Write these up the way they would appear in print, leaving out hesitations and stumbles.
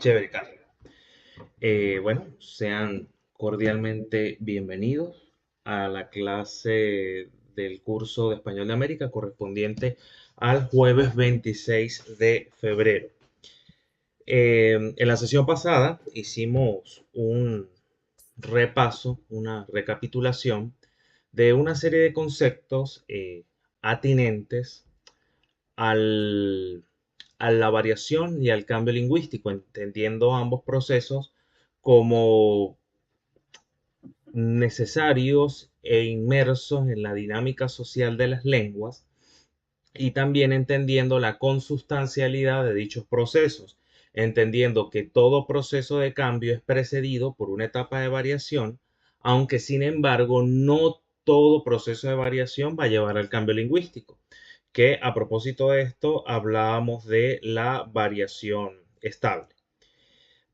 Chévere, Carlos. Bueno, sean cordialmente bienvenidos a la clase del curso de Español de América correspondiente al jueves 26 de febrero. En la sesión pasada hicimos un repaso, una recapitulación de una serie de conceptos atinentes al, a la variación y al cambio lingüístico, entendiendo ambos procesos como necesarios e inmersos en la dinámica social de las lenguas y también entendiendo la consustancialidad de dichos procesos, entendiendo que todo proceso de cambio es precedido por una etapa de variación, aunque sin embargo no todo proceso de variación va a llevar al cambio lingüístico, que a propósito de esto hablábamos de la variación estable.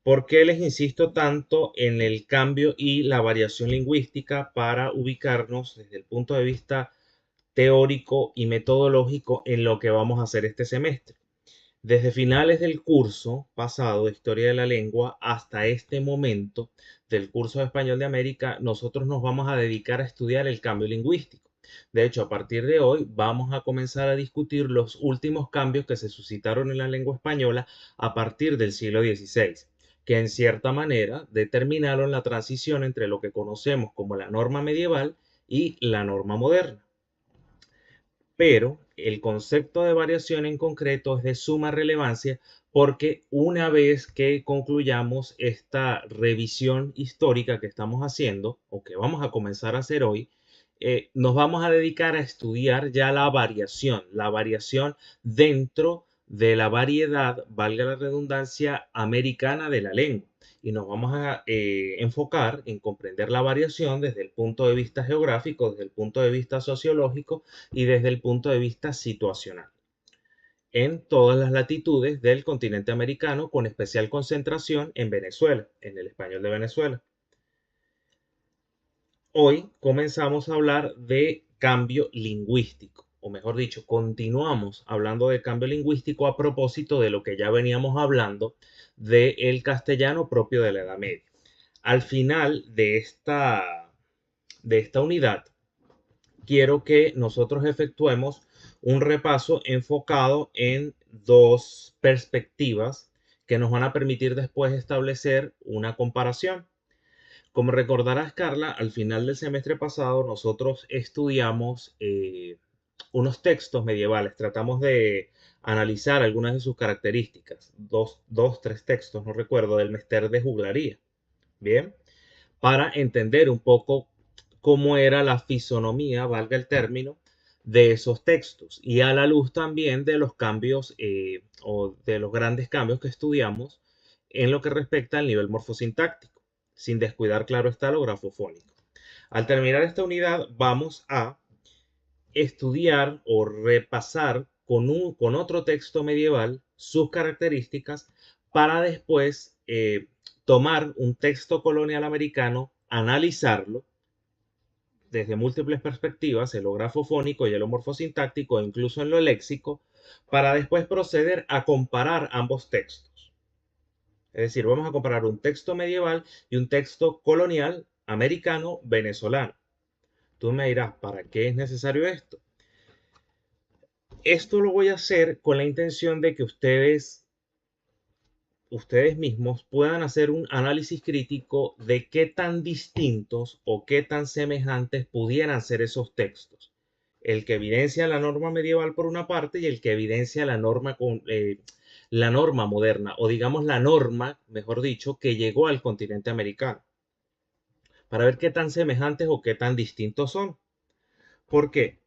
¿Por qué les insisto tanto en el cambio y la variación lingüística para ubicarnos desde el punto de vista teórico y metodológico en lo que vamos a hacer este semestre? Desde finales del curso pasado de Historia de la Lengua hasta este momento del curso de Español de América, nosotros nos vamos a dedicar a estudiar el cambio lingüístico. De hecho, a partir de hoy vamos a comenzar a discutir los últimos cambios que se suscitaron en la lengua española a partir del siglo XVI, que en cierta manera determinaron la transición entre lo que conocemos como la norma medieval y la norma moderna. Pero el concepto de variación en concreto es de suma relevancia porque una vez que concluyamos esta revisión histórica que estamos haciendo o que vamos a comenzar a hacer hoy, nos vamos a dedicar a estudiar ya la variación dentro de la variedad, valga la redundancia, americana de la lengua. Y nos vamos a enfocar en comprender la variación desde el punto de vista geográfico, desde el punto de vista sociológico y desde el punto de vista situacional en todas las latitudes del continente americano, con especial concentración en Venezuela, en el español de Venezuela. Hoy comenzamos a hablar de cambio lingüístico, o mejor dicho, continuamos hablando de cambio lingüístico a propósito de lo que ya veníamos hablando del castellano propio de la Edad Media. Al final de esta unidad, quiero que nosotros efectuemos un repaso enfocado en dos perspectivas que nos van a permitir después establecer una comparación. Como recordarás, Carla, al final del semestre pasado nosotros estudiamos unos textos medievales, tratamos de analizar algunas de sus características, tres textos, no recuerdo, del Mester de Juglaría, ¿bien? Para entender un poco cómo era la fisonomía, valga el término, de esos textos y a la luz también de los cambios o de los grandes cambios que estudiamos en lo que respecta al nivel morfosintáctico, sin descuidar, claro está, lo grafofónico. Al terminar esta unidad vamos a estudiar o repasar con otro texto medieval sus características para después tomar un texto colonial americano, analizarlo desde múltiples perspectivas, en lo grafofónico y en lo morfosintáctico, e incluso en lo léxico, para después proceder a comparar ambos textos. Es decir, vamos a comparar un texto medieval y un texto colonial americano venezolano. Tú me dirás, ¿para qué es necesario esto? Esto lo voy a hacer con la intención de que ustedes mismos puedan hacer un análisis crítico de qué tan distintos o qué tan semejantes pudieran ser esos textos. El que evidencia la norma medieval por una parte y el que evidencia la norma moderna, o digamos la norma, mejor dicho, que llegó al continente americano, para ver qué tan semejantes o qué tan distintos son. ¿Por qué?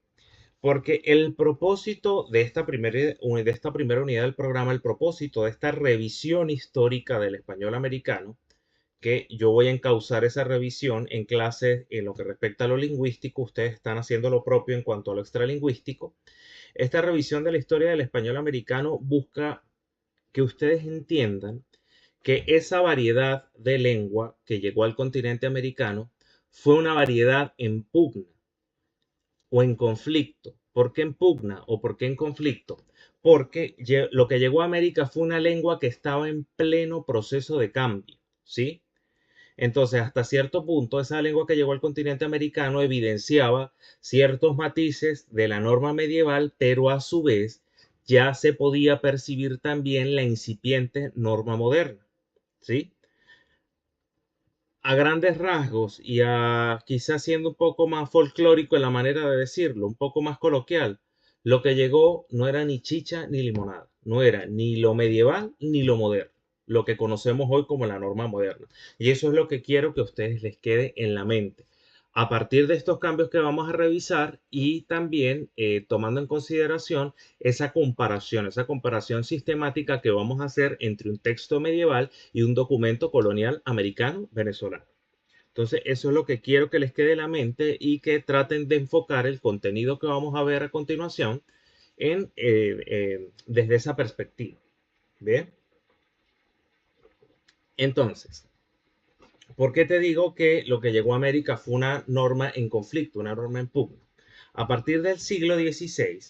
Porque el propósito de esta primera unidad del programa, el propósito de esta revisión histórica del español americano, que yo voy a encauzar esa revisión en clases en lo que respecta a lo lingüístico, ustedes están haciendo lo propio en cuanto a lo extralingüístico. Esta revisión de la historia del español americano busca que ustedes entiendan que esa variedad de lengua que llegó al continente americano fue una variedad en pugna o en conflicto ¿Por qué en pugna o por qué en conflicto? Porque lo que llegó a América fue una lengua que estaba en pleno proceso de cambio, ¿sí? Entonces, hasta cierto punto, esa lengua que llegó al continente americano evidenciaba ciertos matices de la norma medieval, pero a su vez ya se podía percibir también la incipiente norma moderna, ¿sí? A grandes rasgos y quizás siendo un poco más folclórico en la manera de decirlo, un poco más coloquial, lo que llegó no era ni chicha ni limonada, no era ni lo medieval ni lo moderno, lo que conocemos hoy como la norma moderna. Y eso es lo que quiero que a ustedes les quede en la mente. A partir de estos cambios que vamos a revisar y también tomando en consideración esa comparación sistemática que vamos a hacer entre un texto medieval y un documento colonial americano venezolano. Entonces, eso es lo que quiero que les quede en la mente y que traten de enfocar el contenido que vamos a ver a continuación desde esa perspectiva. ¿Bien? Entonces, ¿por qué te digo que lo que llegó a América fue una norma en conflicto, una norma en pugna? A partir del siglo XVI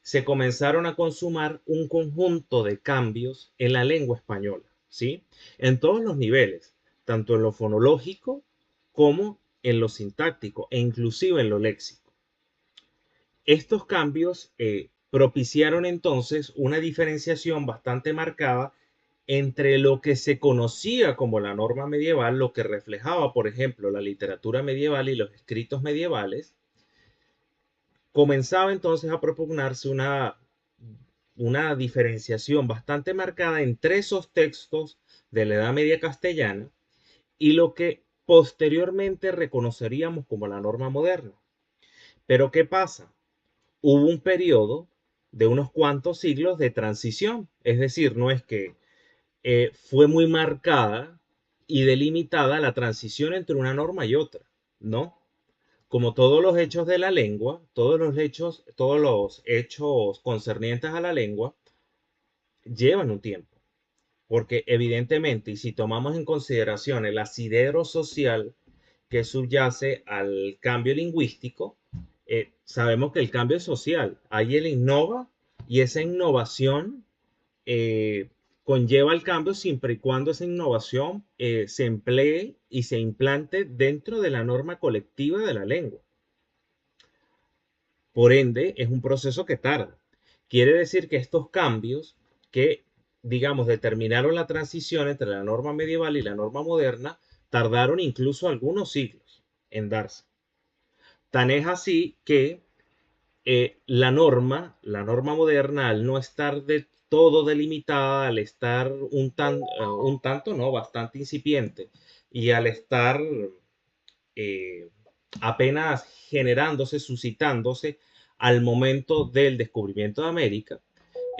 se comenzaron a consumar un conjunto de cambios en la lengua española, ¿sí? En todos los niveles, tanto en lo fonológico como en lo sintáctico e inclusive en lo léxico. Estos cambios propiciaron entonces una diferenciación bastante marcada entre lo que se conocía como la norma medieval, lo que reflejaba, por ejemplo, la literatura medieval y los escritos medievales, comenzaba entonces a propugnarse una diferenciación bastante marcada entre esos textos de la Edad Media castellana y lo que posteriormente reconoceríamos como la norma moderna. Pero ¿qué pasa? Hubo un periodo de unos cuantos siglos de transición, es decir, no es que fue muy marcada y delimitada la transición entre una norma y otra, ¿no? Como todos los hechos de la lengua, todos los hechos concernientes a la lengua llevan un tiempo, porque evidentemente, y si tomamos en consideración el asidero social que subyace al cambio lingüístico, sabemos que el cambio es social. Ahí él innova y esa innovación eh, conlleva el cambio siempre y cuando esa innovación se emplee y se implante dentro de la norma colectiva de la lengua. Por ende, es un proceso que tarda. Quiere decir que estos cambios que, digamos, determinaron la transición entre la norma medieval y la norma moderna, tardaron incluso algunos siglos en darse. Tan es así que la norma moderna, al no estar de todo delimitada, al estar un tanto, no, bastante incipiente, y al estar eh, apenas generándose, suscitándose al momento del descubrimiento de América,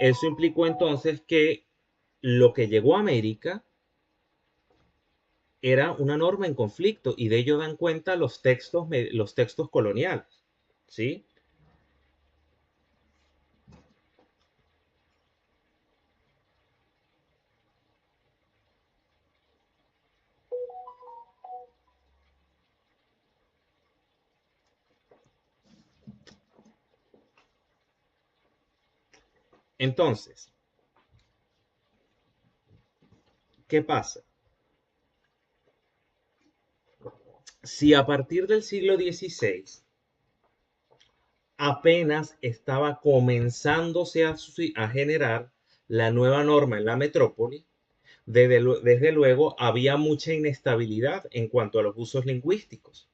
eso implicó entonces que lo que llegó a América era una norma en conflicto y de ello dan cuenta los textos coloniales, ¿sí? Entonces, ¿qué pasa? Si a partir del siglo XVI apenas estaba comenzándose a generar la nueva norma en la metrópoli, desde luego había mucha inestabilidad en cuanto a los usos lingüísticos.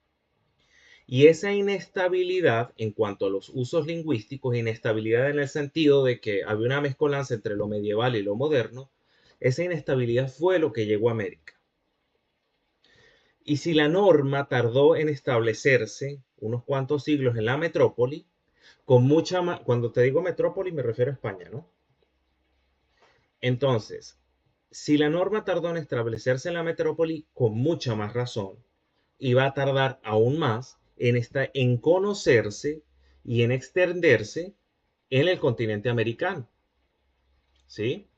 Y esa inestabilidad en cuanto a los usos lingüísticos, inestabilidad en el sentido de que había una mezcolanza entre lo medieval y lo moderno, esa inestabilidad fue lo que llegó a América. Y si la norma tardó en establecerse unos cuantos siglos en la metrópoli, con mucha más, cuando te digo metrópoli me refiero a España, ¿no? Entonces, si la norma tardó en establecerse en la metrópoli, con mucha más razón, iba a tardar aún más en conocerse y en extenderse en el continente americano, ¿sí?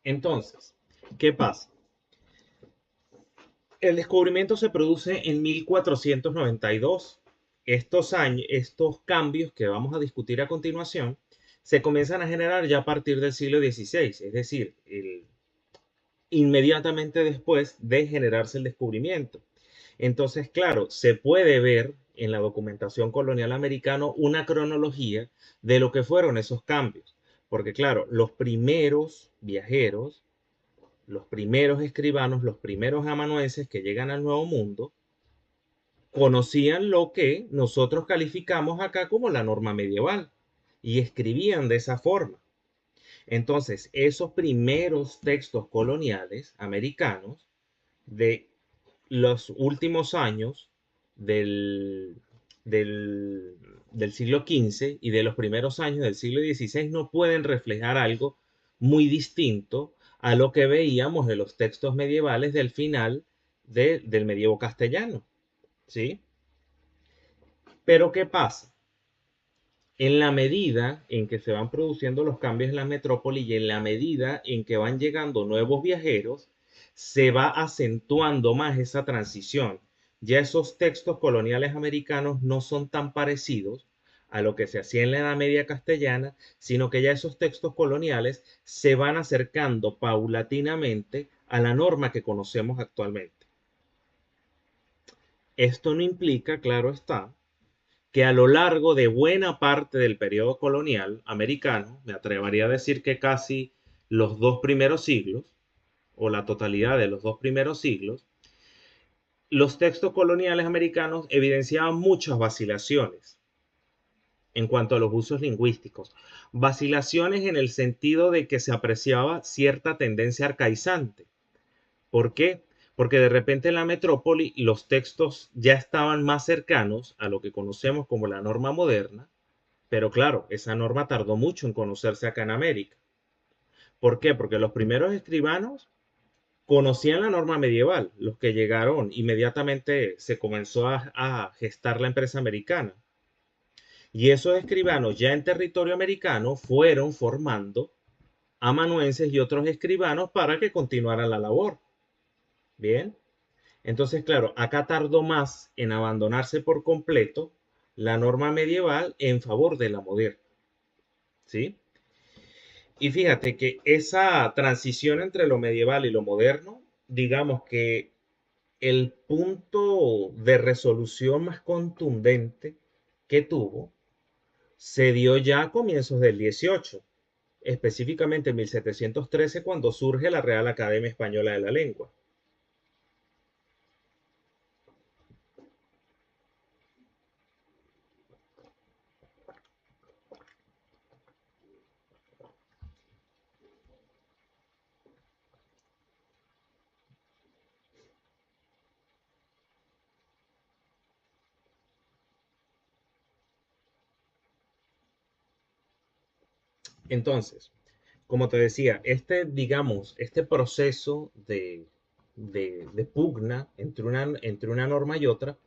Entonces, ¿qué pasa? El descubrimiento se produce en 1492. Estos cambios que vamos a discutir a continuación se comienzan a generar ya a partir del siglo XVI, es decir, inmediatamente después de generarse el descubrimiento. Entonces, claro, se puede ver en la documentación colonial americana una cronología de lo que fueron esos cambios. Porque, claro, los primeros viajeros, los primeros escribanos, los primeros amanuenses que llegan al Nuevo Mundo, conocían lo que nosotros calificamos acá como la norma medieval y escribían de esa forma. Entonces, esos primeros textos coloniales americanos de los últimos años del, del siglo XV y de los primeros años del siglo XVI no pueden reflejar algo muy distinto a lo que veíamos en los textos medievales del final del medievo castellano. ¿Sí? Pero ¿qué pasa? En la medida en que se van produciendo los cambios en la metrópoli y en la medida en que van llegando nuevos viajeros, se va acentuando más esa transición. Ya esos textos coloniales americanos no son tan parecidos a lo que se hacía en la Edad Media castellana, sino que ya esos textos coloniales se van acercando paulatinamente a la norma que conocemos actualmente. Esto no implica, claro está, que a lo largo de buena parte del periodo colonial americano, me atrevería a decir que casi los dos primeros siglos, o la totalidad de los dos primeros siglos, los textos coloniales americanos evidenciaban muchas vacilaciones en cuanto a los usos lingüísticos. Vacilaciones en el sentido de que se apreciaba cierta tendencia arcaizante. ¿Por qué? Porque de repente en la metrópoli los textos ya estaban más cercanos a lo que conocemos como la norma moderna. Pero claro, esa norma tardó mucho en conocerse acá en América. ¿Por qué? Porque los primeros escribanos conocían la norma medieval, los que llegaron inmediatamente se comenzó a gestar la empresa americana. Y esos escribanos ya en territorio americano fueron formando amanuenses y otros escribanos para que continuaran la labor. Bien, entonces claro, acá tardó más en abandonarse por completo la norma medieval en favor de la moderna. ¿Sí? Y fíjate que esa transición entre lo medieval y lo moderno, digamos que el punto de resolución más contundente que tuvo se dio ya a comienzos del 18, específicamente en 1713, cuando surge la Real Academia Española de la Lengua. Entonces, como te decía, digamos, este proceso de pugna entre una norma y otra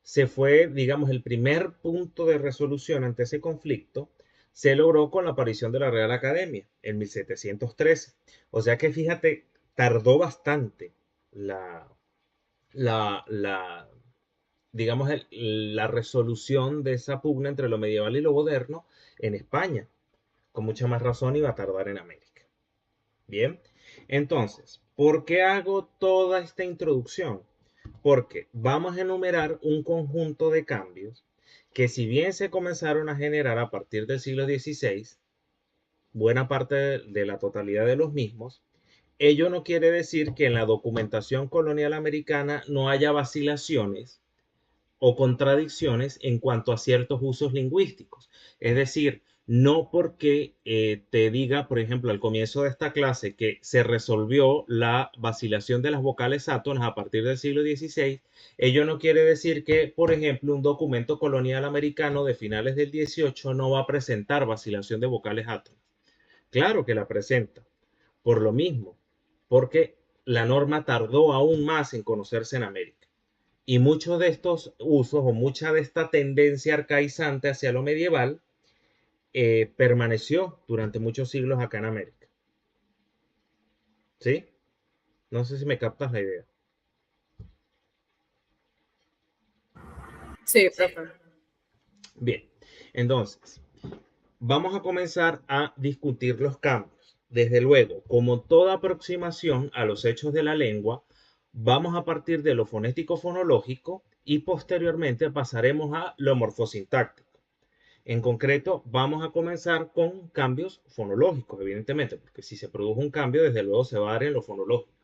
se fue, digamos, el primer punto de resolución ante ese conflicto se logró con la aparición de la Real Academia en 1713. O sea que fíjate, tardó bastante la, la digamos, la resolución de esa pugna entre lo medieval y lo moderno en España. Con mucha más razón iba a tardar en América. Bien, entonces, ¿por qué hago toda esta introducción? Porque vamos a enumerar un conjunto de cambios que si bien se comenzaron a generar a partir del siglo XVI, buena parte de la totalidad de los mismos, ello no quiere decir que en la documentación colonial americana no haya vacilaciones o contradicciones en cuanto a ciertos usos lingüísticos. Es decir, no porque te diga, por ejemplo, al comienzo de esta clase que se resolvió la vacilación de las vocales átonas a partir del siglo XVI, ello no quiere decir que, por ejemplo, un documento colonial americano de finales del 18 no va a presentar vacilación de vocales átonas. Claro que la presenta, por lo mismo, porque la norma tardó aún más en conocerse en América. Y muchos de estos usos o mucha de esta tendencia arcaizante hacia lo medieval permaneció durante muchos siglos acá en América. ¿Sí? No sé si me captas la idea. Sí, profe. Bien, entonces, vamos a comenzar a discutir los cambios. Desde luego, como toda aproximación a los hechos de la lengua, vamos a partir de lo fonético fonológico y posteriormente pasaremos a lo morfosintáctico. En concreto, vamos a comenzar con cambios fonológicos, evidentemente, porque si se produjo un cambio, desde luego se va a dar en lo fonológico.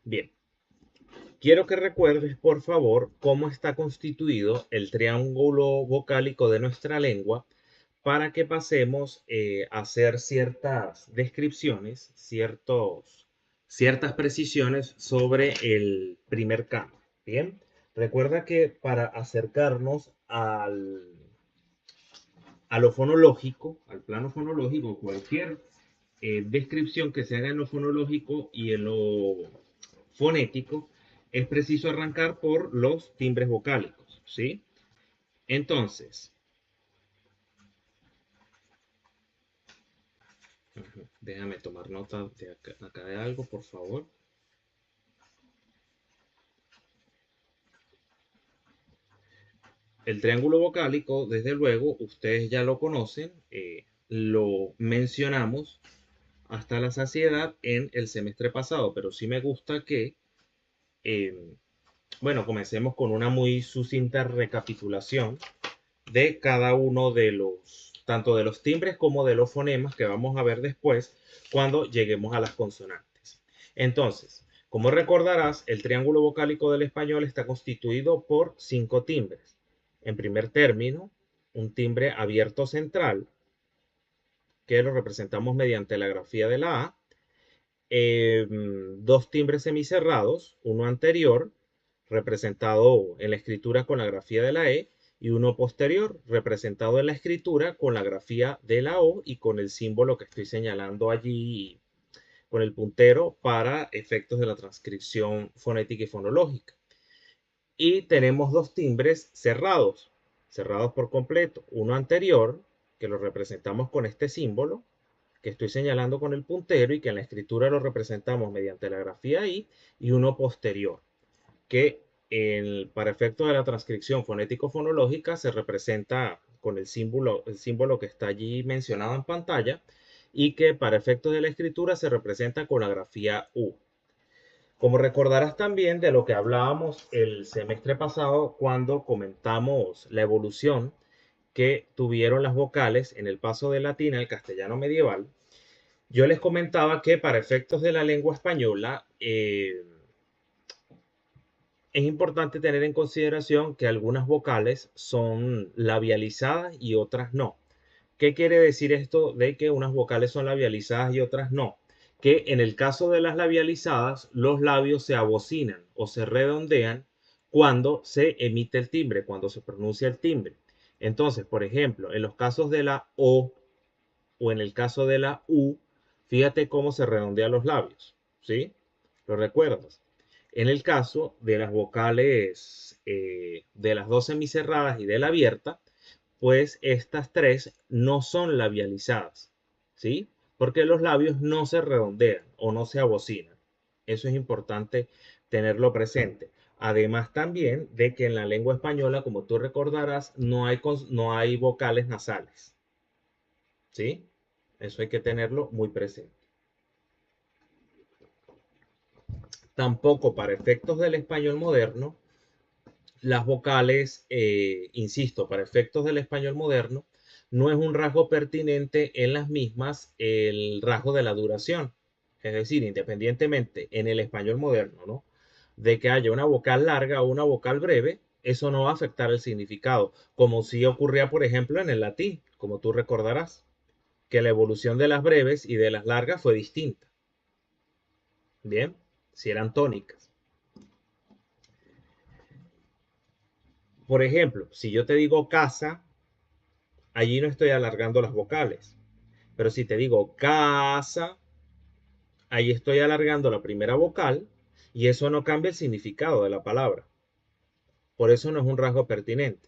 Bien, quiero que recuerdes, por favor, cómo está constituido el triángulo vocálico de nuestra lengua para que pasemos a hacer ciertas descripciones, ciertas precisiones sobre el primer cambio. Bien, recuerda que para acercarnos a lo fonológico, al plano fonológico, cualquier descripción que se haga en lo fonológico y en lo fonético, es preciso arrancar por los timbres vocálicos, ¿sí? Entonces, déjame tomar nota de acá de algo, por favor. El triángulo vocálico, desde luego, ustedes ya lo conocen, lo mencionamos hasta la saciedad en el semestre pasado, pero sí me gusta que, eh, bueno, comencemos con una muy sucinta recapitulación de cada uno de los, tanto de los timbres como de los fonemas que vamos a ver después cuando lleguemos a las consonantes. Entonces, como recordarás, el triángulo vocálico del español está constituido por 5 timbres. En primer término, un timbre abierto central, que lo representamos mediante la grafía de la A, dos timbres semicerrados, uno anterior, representado en la escritura con la grafía de la E, y uno posterior, representado en la escritura con la grafía de la O y con el símbolo que estoy señalando allí con el puntero para efectos de la transcripción fonética y fonológica. Y tenemos dos timbres cerrados, cerrados por completo. Uno anterior, que lo representamos con este símbolo, que estoy señalando con el puntero y que en la escritura lo representamos mediante la grafía I, y uno posterior, que para efectos de la transcripción fonético-fonológica se representa con el símbolo que está allí mencionado en pantalla y que para efectos de la escritura se representa con la grafía U. Como recordarás también de lo que hablábamos el semestre pasado cuando comentamos la evolución que tuvieron las vocales en el paso del latín al castellano medieval, yo les comentaba que para efectos de la lengua española es importante tener en consideración que algunas vocales son labializadas y otras no. ¿Qué quiere decir esto de que unas vocales son labializadas y otras no? Que en el caso de las labializadas, los labios se abocinan o se redondean cuando se emite el timbre, cuando se pronuncia el timbre. Entonces, por ejemplo, en los casos de la o en el caso de la U, fíjate cómo se redondean los labios, ¿sí? ¿Lo recuerdas? En el caso de las vocales de las dos semicerradas y de la abierta, pues estas tres no son labializadas, ¿sí? Porque los labios no se redondean o no se abocinan. Eso es importante tenerlo presente. Además también de que en la lengua española, como tú recordarás, no hay vocales nasales, ¿sí? Eso hay que tenerlo muy presente. Tampoco para efectos del español moderno, las vocales, insisto, para efectos del español moderno, no es un rasgo pertinente en las mismas el rasgo de la duración. Es decir, independientemente en el español moderno, ¿no? De que haya una vocal larga o una vocal breve, eso no va a afectar el significado, como si ocurría, por ejemplo, en el latín, como tú recordarás, que la evolución de las breves y de las largas fue distinta. Bien, si eran tónicas. Por ejemplo, si yo te digo casa, allí no estoy alargando las vocales. Pero si te digo casa, ahí estoy alargando la primera vocal y eso no cambia el significado de la palabra. Por eso no es un rasgo pertinente.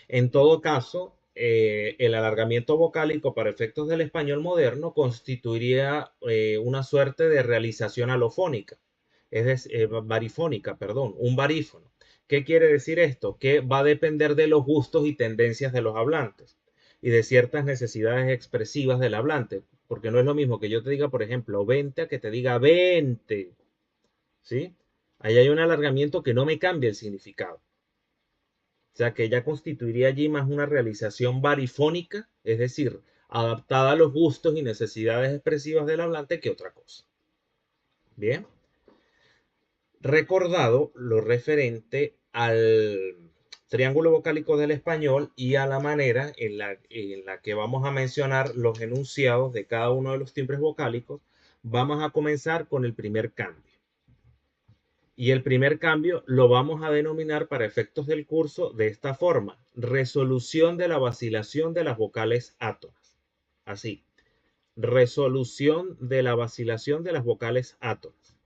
En todo caso, el alargamiento vocálico para efectos del español moderno constituiría una suerte de realización alofónica, es decir, varifónica, perdón, un varífono. ¿Qué quiere decir esto? Que va a depender de los gustos y tendencias de los hablantes y de ciertas necesidades expresivas del hablante, porque no es lo mismo que yo te diga, por ejemplo, 20 a que te diga 20, ¿sí? Ahí hay un alargamiento que no me cambia el significado. O sea que ya constituiría allí más una realización varifónica, es decir, adaptada a los gustos y necesidades expresivas del hablante que otra cosa. Bien. Recordado lo referente al triángulo vocálico del español y a la manera en la que vamos a mencionar los enunciados de cada uno de los timbres vocálicos, vamos a comenzar con el primer cambio. Y el primer cambio lo vamos a denominar para efectos del curso de esta forma: resolución de la vacilación de las vocales átonas. Así, resolución de la vacilación de las vocales átonas.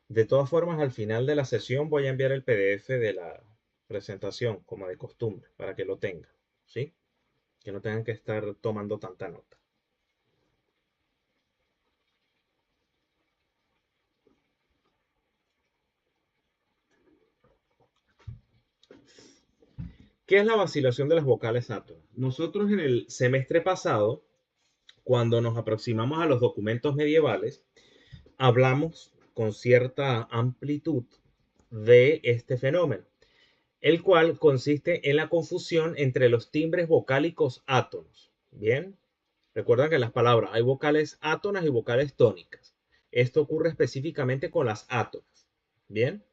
De todas formas, al final de la sesión voy a enviar el PDF de la presentación, como de costumbre, para que lo tengan, ¿sí? Que no tengan que estar tomando tanta nota. ¿Qué es la vacilación de las vocales átonas? Nosotros en el semestre pasado, cuando nos aproximamos a los documentos medievales, hablamos con cierta amplitud de este fenómeno, el cual consiste en la confusión entre los timbres vocálicos átonos. Bien, recuerdan que en las palabras hay vocales átonas y vocales tónicas. Esto ocurre específicamente con las átonas. Bien,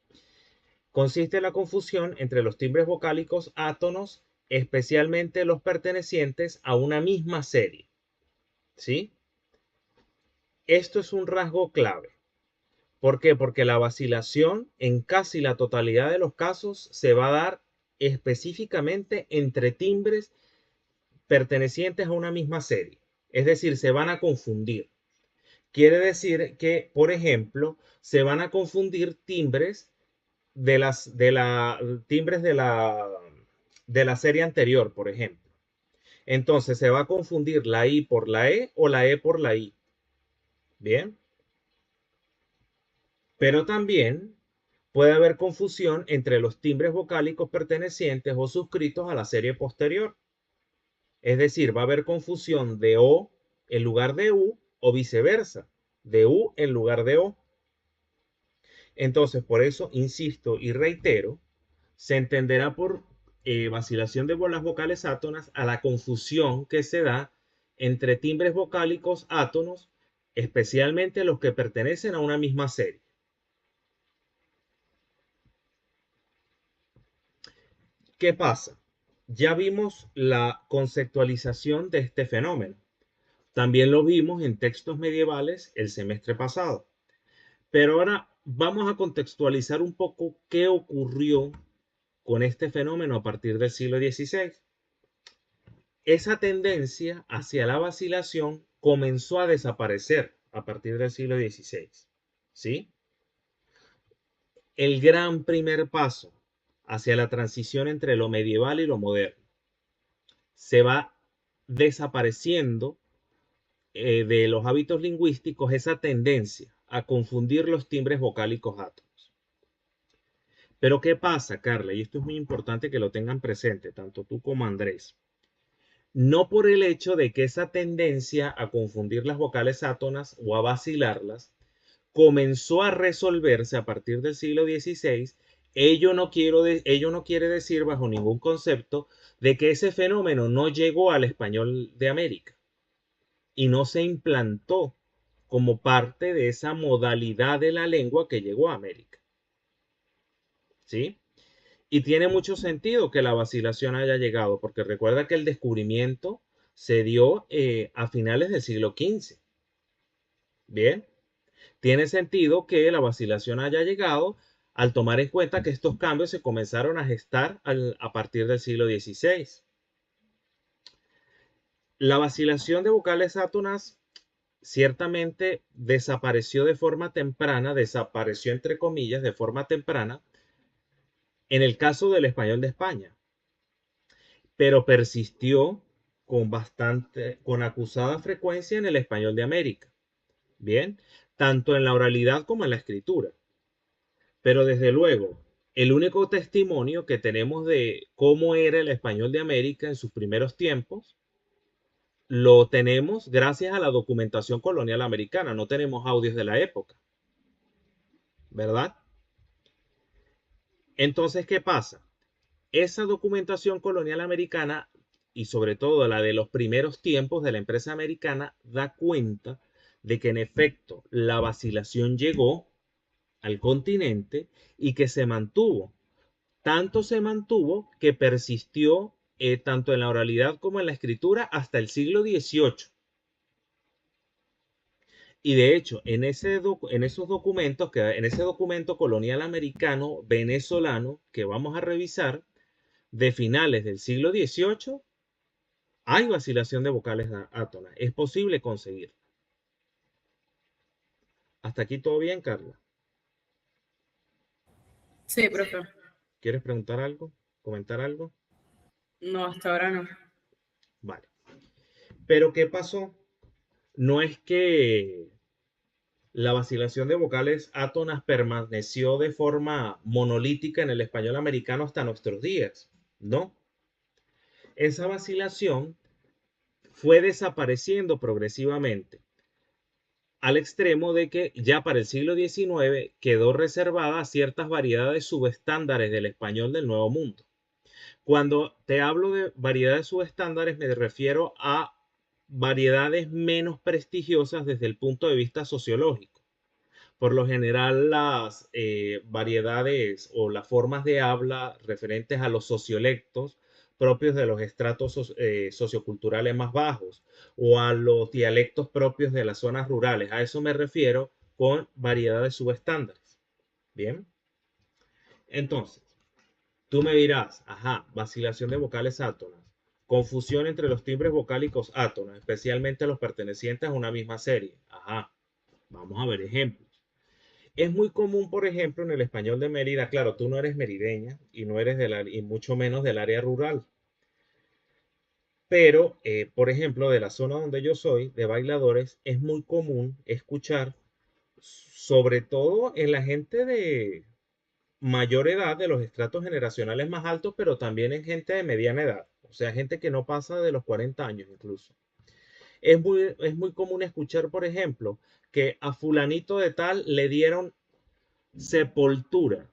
consiste en la confusión entre los timbres vocálicos átonos, especialmente los pertenecientes a una misma serie. ¿Sí? Esto es un rasgo clave. ¿Por qué? Porque la vacilación en casi la totalidad de los casos se va a dar específicamente entre timbres pertenecientes a una misma serie. Es decir, se van a confundir. Quiere decir que, por ejemplo, se van a confundir timbres timbres de la serie anterior, por ejemplo. Entonces se va a confundir la I por la E o la E por la I. Bien. Pero también puede haber confusión entre los timbres vocálicos pertenecientes o suscritos a la serie posterior. Es decir, va a haber confusión de O en lugar de U o viceversa, de U en lugar de O. Entonces, por eso insisto y reitero, se entenderá por vacilación de las vocales átonas a la confusión que se da entre timbres vocálicos átonos, especialmente los que pertenecen a una misma serie. ¿Qué pasa? Ya vimos la conceptualización de este fenómeno. También lo vimos en textos medievales el semestre pasado. Pero ahora vamos a contextualizar un poco qué ocurrió con este fenómeno a partir del siglo XVI. Esa tendencia hacia la vacilación comenzó a desaparecer a partir del siglo XVI. ¿Sí? El gran primer paso hacia la transición entre lo medieval y lo moderno se va desapareciendo de los hábitos lingüísticos esa tendencia a confundir los timbres vocálicos átonos. Pero ¿qué pasa, Carla? Y esto es muy importante que lo tengan presente, tanto tú como Andrés. No por el hecho de que esa tendencia a confundir las vocales átonas o a vacilarlas comenzó a resolverse a partir del siglo XVI, ello no quiere decir bajo ningún concepto de que ese fenómeno no llegó al español de América y no se implantó como parte de esa modalidad de la lengua que llegó a América. ¿Sí? Y tiene mucho sentido que la vacilación haya llegado, porque recuerda que el descubrimiento se dio a finales del siglo XV. Bien, Tiene sentido que la vacilación haya llegado al tomar en cuenta que estos cambios se comenzaron a gestar a partir del siglo XVI. La vacilación de vocales átonas ciertamente desapareció de forma temprana, desapareció entre comillas de forma temprana en el caso del español de España, pero persistió con acusada frecuencia en el español de América. Bien, tanto en la oralidad como en la escritura. Pero desde luego, el único testimonio que tenemos de cómo era el español de América en sus primeros tiempos, lo tenemos gracias a la documentación colonial americana. No tenemos audios de la época, ¿verdad? Entonces, ¿qué pasa? Esa documentación colonial americana y sobre todo la de los primeros tiempos de la empresa americana da cuenta de que en efecto la vacilación llegó al continente y que se mantuvo. Tanto se mantuvo que persistió tanto en la oralidad como en la escritura hasta el siglo XVIII. Y de hecho, en esos documentos, en ese documento colonial americano venezolano que vamos a revisar, de finales del siglo XVIII, hay vacilación de vocales átonas. Es posible conseguir. Hasta aquí todo bien, Carla. Sí, profe. ¿Quieres preguntar algo? ¿Comentar algo? No, hasta ahora no. Vale. Pero ¿qué pasó? No es que la vacilación de vocales átonas permaneció de forma monolítica en el español americano hasta nuestros días. No. Esa vacilación fue desapareciendo progresivamente, al extremo de que ya para el siglo XIX quedó reservada a ciertas variedades subestándares del español del Nuevo Mundo. Cuando te hablo de variedades subestándares me refiero a variedades menos prestigiosas desde el punto de vista sociológico. Por lo general, las variedades o las formas de habla referentes a los sociolectos propios de los estratos socioculturales más bajos o a los dialectos propios de las zonas rurales. A eso me refiero con variedades subestándares. Bien. Entonces, tú me dirás, ajá, vacilación de vocales átonas, confusión entre los timbres vocálicos átonas, especialmente los pertenecientes a una misma serie. Ajá, vamos a ver ejemplos. Es muy común, por ejemplo, en el español de Mérida, claro, tú no eres merideña y no eres y mucho menos del área rural, pero, por ejemplo, de la zona donde yo soy, de Bailadores, es muy común escuchar, sobre todo en la gente de mayor edad, de los estratos generacionales más altos, pero también en gente de mediana edad, o sea, gente que no pasa de los 40 años incluso. Es muy común escuchar, por ejemplo, que a fulanito de tal le dieron sepultura,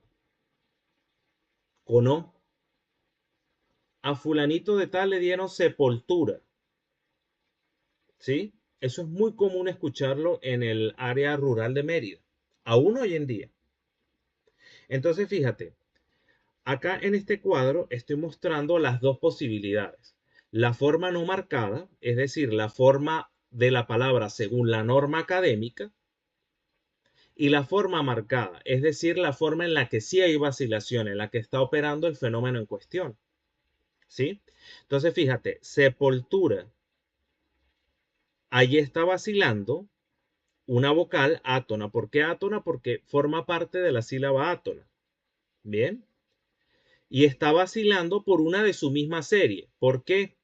¿o no? A fulanito de tal le dieron sepultura, ¿sí? Eso es muy común escucharlo en el área rural de Mérida, aún hoy en día. Entonces, fíjate, acá en este cuadro estoy mostrando las dos posibilidades. La forma no marcada, es decir, la forma de la palabra según la norma académica, y la forma marcada, es decir, la forma en la que sí hay vacilación, en la que está operando el fenómeno en cuestión. ¿Sí? Entonces, fíjate, sepultura. Allí está vacilando una vocal átona. ¿Por qué átona? Porque forma parte de la sílaba átona. Bien. Y está vacilando por una de su misma serie. ¿Por qué?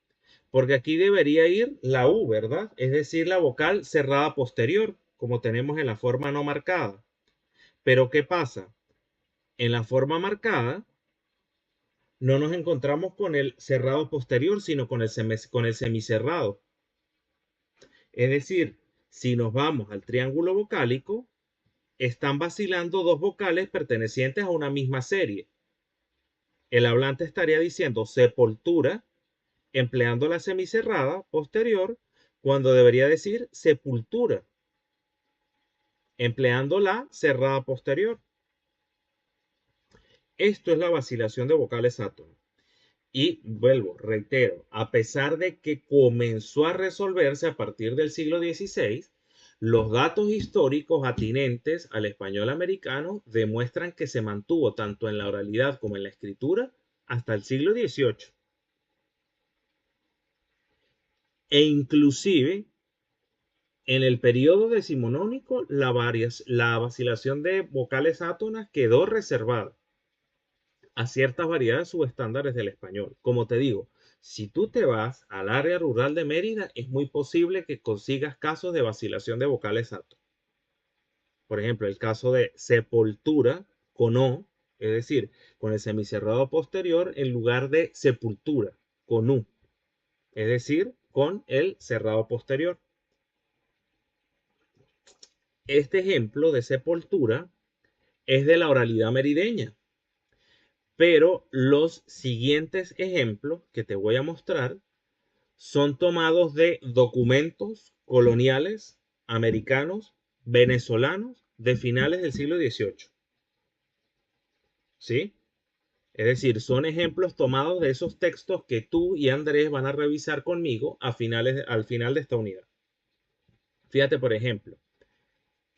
Porque aquí debería ir la U, ¿verdad? Es decir, la vocal cerrada posterior, como tenemos en la forma no marcada. Pero ¿qué pasa? En la forma marcada no nos encontramos con el cerrado posterior, sino con el semicerrado. Es decir, si nos vamos al triángulo vocálico, están vacilando dos vocales pertenecientes a una misma serie. El hablante estaría diciendo sepultura, empleando la semicerrada posterior, cuando debería decir sepultura, empleando la cerrada posterior. Esto es la vacilación de vocales átonas. Y vuelvo, reitero, a pesar de que comenzó a resolverse a partir del siglo XVI, Los datos históricos atinentes al español americano demuestran que se mantuvo tanto en la oralidad como en la escritura hasta el siglo XVIII. E inclusive en el periodo decimonónico la vacilación de vocales átonas quedó reservada a ciertas variedades subestándares del español. Como te digo, si tú te vas al área rural de Mérida, es muy posible que consigas casos de vacilación de vocales átonas. Por ejemplo, el caso de sepultura con O, es decir, con el semicerrado posterior en lugar de sepultura con U, es decir, con el cerrado posterior. Este ejemplo de sepultura es de la oralidad merideña, pero los siguientes ejemplos que te voy a mostrar son tomados de documentos coloniales americanos, venezolanos, de finales del siglo XVIII. ¿Sí? Es decir, son ejemplos tomados de esos textos que tú y Andrés van a revisar conmigo al final de esta unidad. Fíjate, por ejemplo,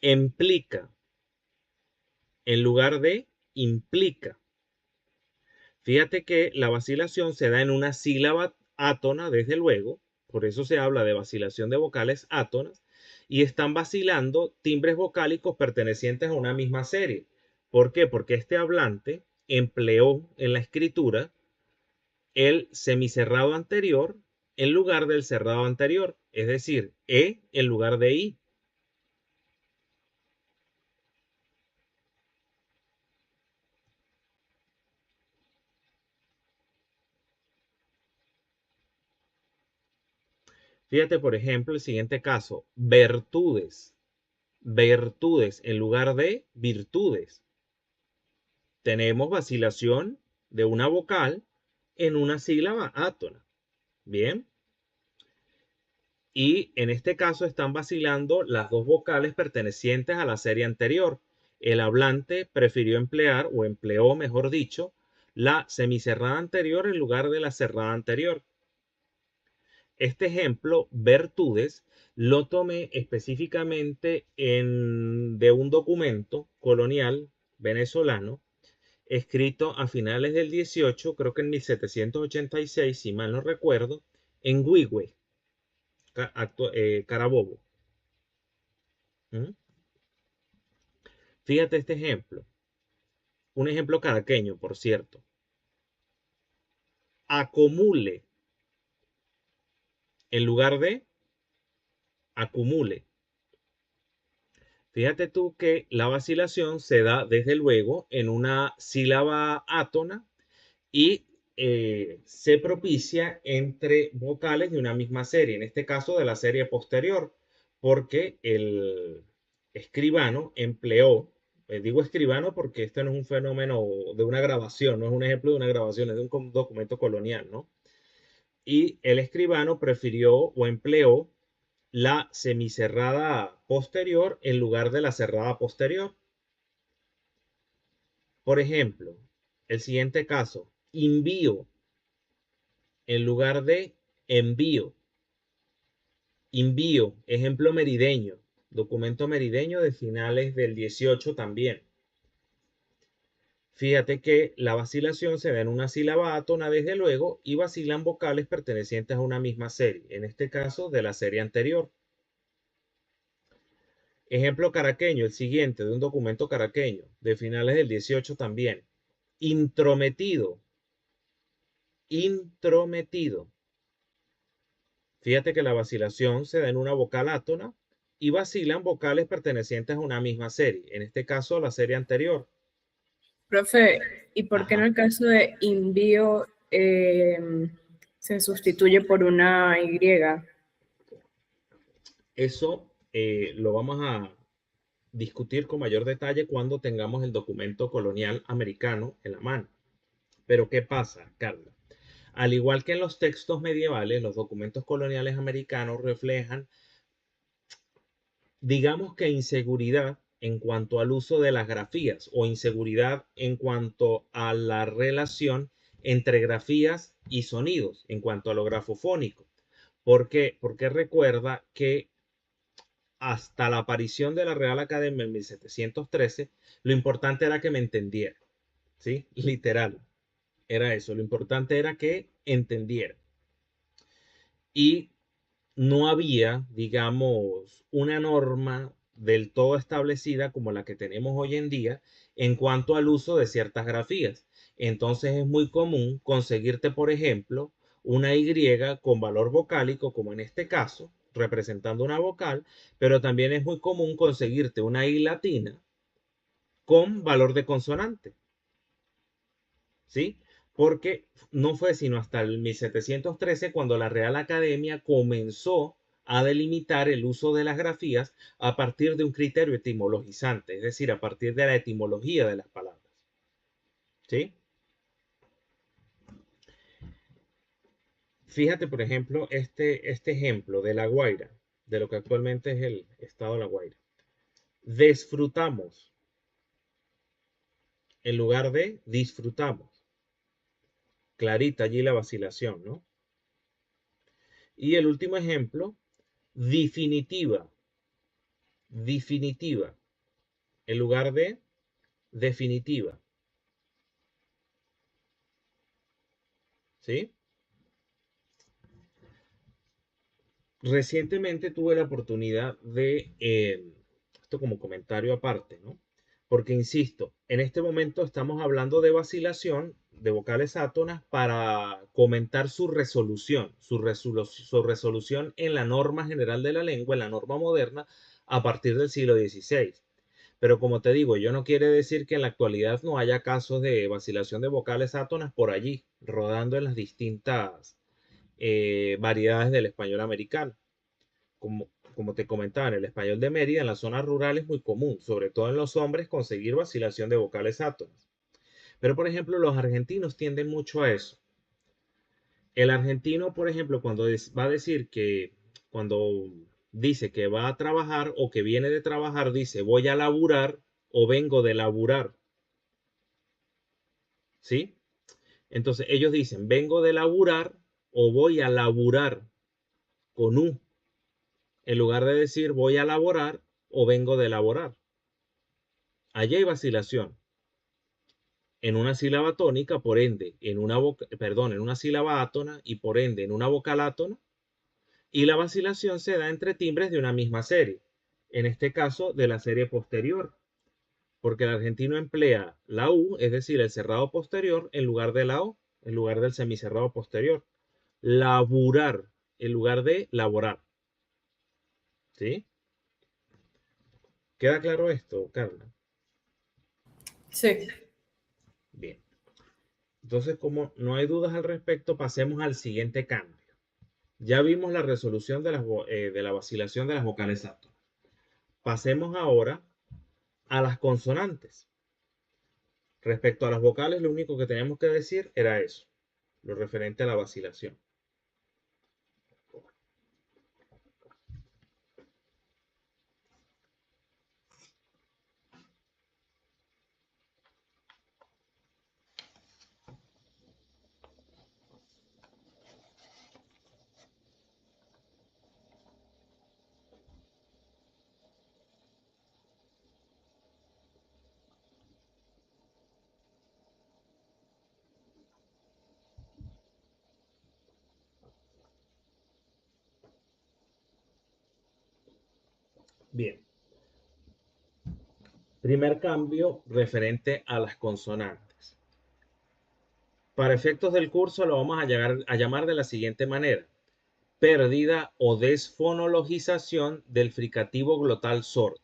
implica en lugar de implica. Fíjate que la vacilación se da en una sílaba átona, desde luego, por eso se habla de vacilación de vocales átonas, y están vacilando timbres vocálicos pertenecientes a una misma serie. ¿Por qué? Porque este hablante empleó en la escritura el semicerrado anterior en lugar del cerrado anterior, es decir, E en lugar de I. Fíjate, por ejemplo, el siguiente caso, virtudes. Virtudes en lugar de virtudes. Tenemos vacilación de una vocal en una sílaba átona. Bien. Y en este caso están vacilando las dos vocales pertenecientes a la serie anterior. El hablante prefirió emplear, o empleó, mejor dicho, la semicerrada anterior en lugar de la cerrada anterior. Este ejemplo, virtudes, lo tomé específicamente de un documento colonial venezolano escrito a finales del 18, creo que en 1786, si mal no recuerdo, en Huigüe, Carabobo. ¿Mm? Fíjate este ejemplo, un ejemplo caraqueño, por cierto. Acumule en lugar de acumule. Fíjate tú que la vacilación se da desde luego en una sílaba átona y se propicia entre vocales de una misma serie, en este caso de la serie posterior, porque el escribano empleó, digo escribano porque este no es un fenómeno de una grabación, no es un ejemplo de una grabación, es de un documento colonial, ¿no? Y el escribano prefirió o empleó la semicerrada posterior en lugar de la cerrada posterior. Por ejemplo, el siguiente caso, envío en lugar de envío. Envío, ejemplo merideño, documento merideño de finales del 18 también. Fíjate que la vacilación se da en una sílaba átona desde luego y vacilan vocales pertenecientes a una misma serie, en este caso de la serie anterior. Ejemplo caraqueño, el siguiente de un documento caraqueño de finales del 18 también. Intrometido. Intrometido. Fíjate que la vacilación se da en una vocal átona y vacilan vocales pertenecientes a una misma serie, en este caso la serie anterior. Profe, ¿y por qué en Ajá. el caso de envío se sustituye por una Y? Eso lo vamos a discutir con mayor detalle cuando tengamos el documento colonial americano en la mano. Pero ¿qué pasa, Carla? Al igual que en los textos medievales, los documentos coloniales americanos reflejan, digamos que inseguridad en cuanto al uso de las grafías o inseguridad en cuanto a la relación entre grafías y sonidos, en cuanto a lo grafofónico. ¿Por qué? Porque recuerda que hasta la aparición de la Real Academia en 1713, lo importante era que me entendiera, ¿sí? Literal, era eso, lo importante era que entendiera. Y no había, digamos, una norma del todo establecida como la que tenemos hoy en día en cuanto al uso de ciertas grafías. Entonces es muy común conseguirte, por ejemplo, una Y con valor vocálico, como en este caso, representando una vocal, pero también es muy común conseguirte una I latina con valor de consonante, ¿sí? Porque no fue sino hasta el 1713 cuando la Real Academia comenzó a delimitar el uso de las grafías a partir de un criterio etimologizante, es decir, a partir de la etimología de las palabras, ¿sí? Fíjate, por ejemplo, este ejemplo de La Guaira, de lo que actualmente es el estado de La Guaira. Desfrutamos en lugar de disfrutamos. Clarita allí la vacilación, ¿no? Y el último ejemplo, definitiva, definitiva, en lugar de definitiva, ¿sí? Recientemente tuve la oportunidad de, esto como comentario aparte, ¿no? Porque, insisto, en este momento estamos hablando de vacilación de vocales átonas para comentar su resolución, su resolución en la norma general de la lengua, en la norma moderna, a partir del siglo XVI. Pero como te digo, yo no quiere decir que en la actualidad no haya casos de vacilación de vocales átonas por allí, rodando en las distintas variedades del español americano. Como te comentaba, en el español de Mérida, en la zona rural es muy común, sobre todo en los hombres, conseguir vacilación de vocales átonas. Pero, por ejemplo, los argentinos tienden mucho a eso. El argentino, por ejemplo, cuando va a decir que, cuando dice que va a trabajar o que viene de trabajar, dice voy a laburar o vengo de laburar. ¿Sí? Entonces ellos dicen vengo de laburar o voy a laburar con U, en lugar de decir voy a laborar o vengo de laborar. Allí hay vacilación. En una sílaba tónica, por ende, en una sílaba átona y por ende en una vocal átona. Y la vacilación se da entre timbres de una misma serie. En este caso, de la serie posterior. Porque el argentino emplea la U, es decir, el cerrado posterior, en lugar de la O, en lugar del semicerrado posterior. Laburar, en lugar de laborar. ¿Sí? ¿Queda claro esto, Carla? Sí. Bien. Entonces, como no hay dudas al respecto, pasemos al siguiente cambio. Ya vimos la resolución de la vacilación de las vocales átonas. Pasemos ahora a las consonantes. Respecto a las vocales, lo único que teníamos que decir era eso, lo referente a la vacilación. Bien. Primer cambio referente a las consonantes. Para efectos del curso lo vamos a llamar de la siguiente manera. Pérdida o desfonologización del fricativo glotal sordo.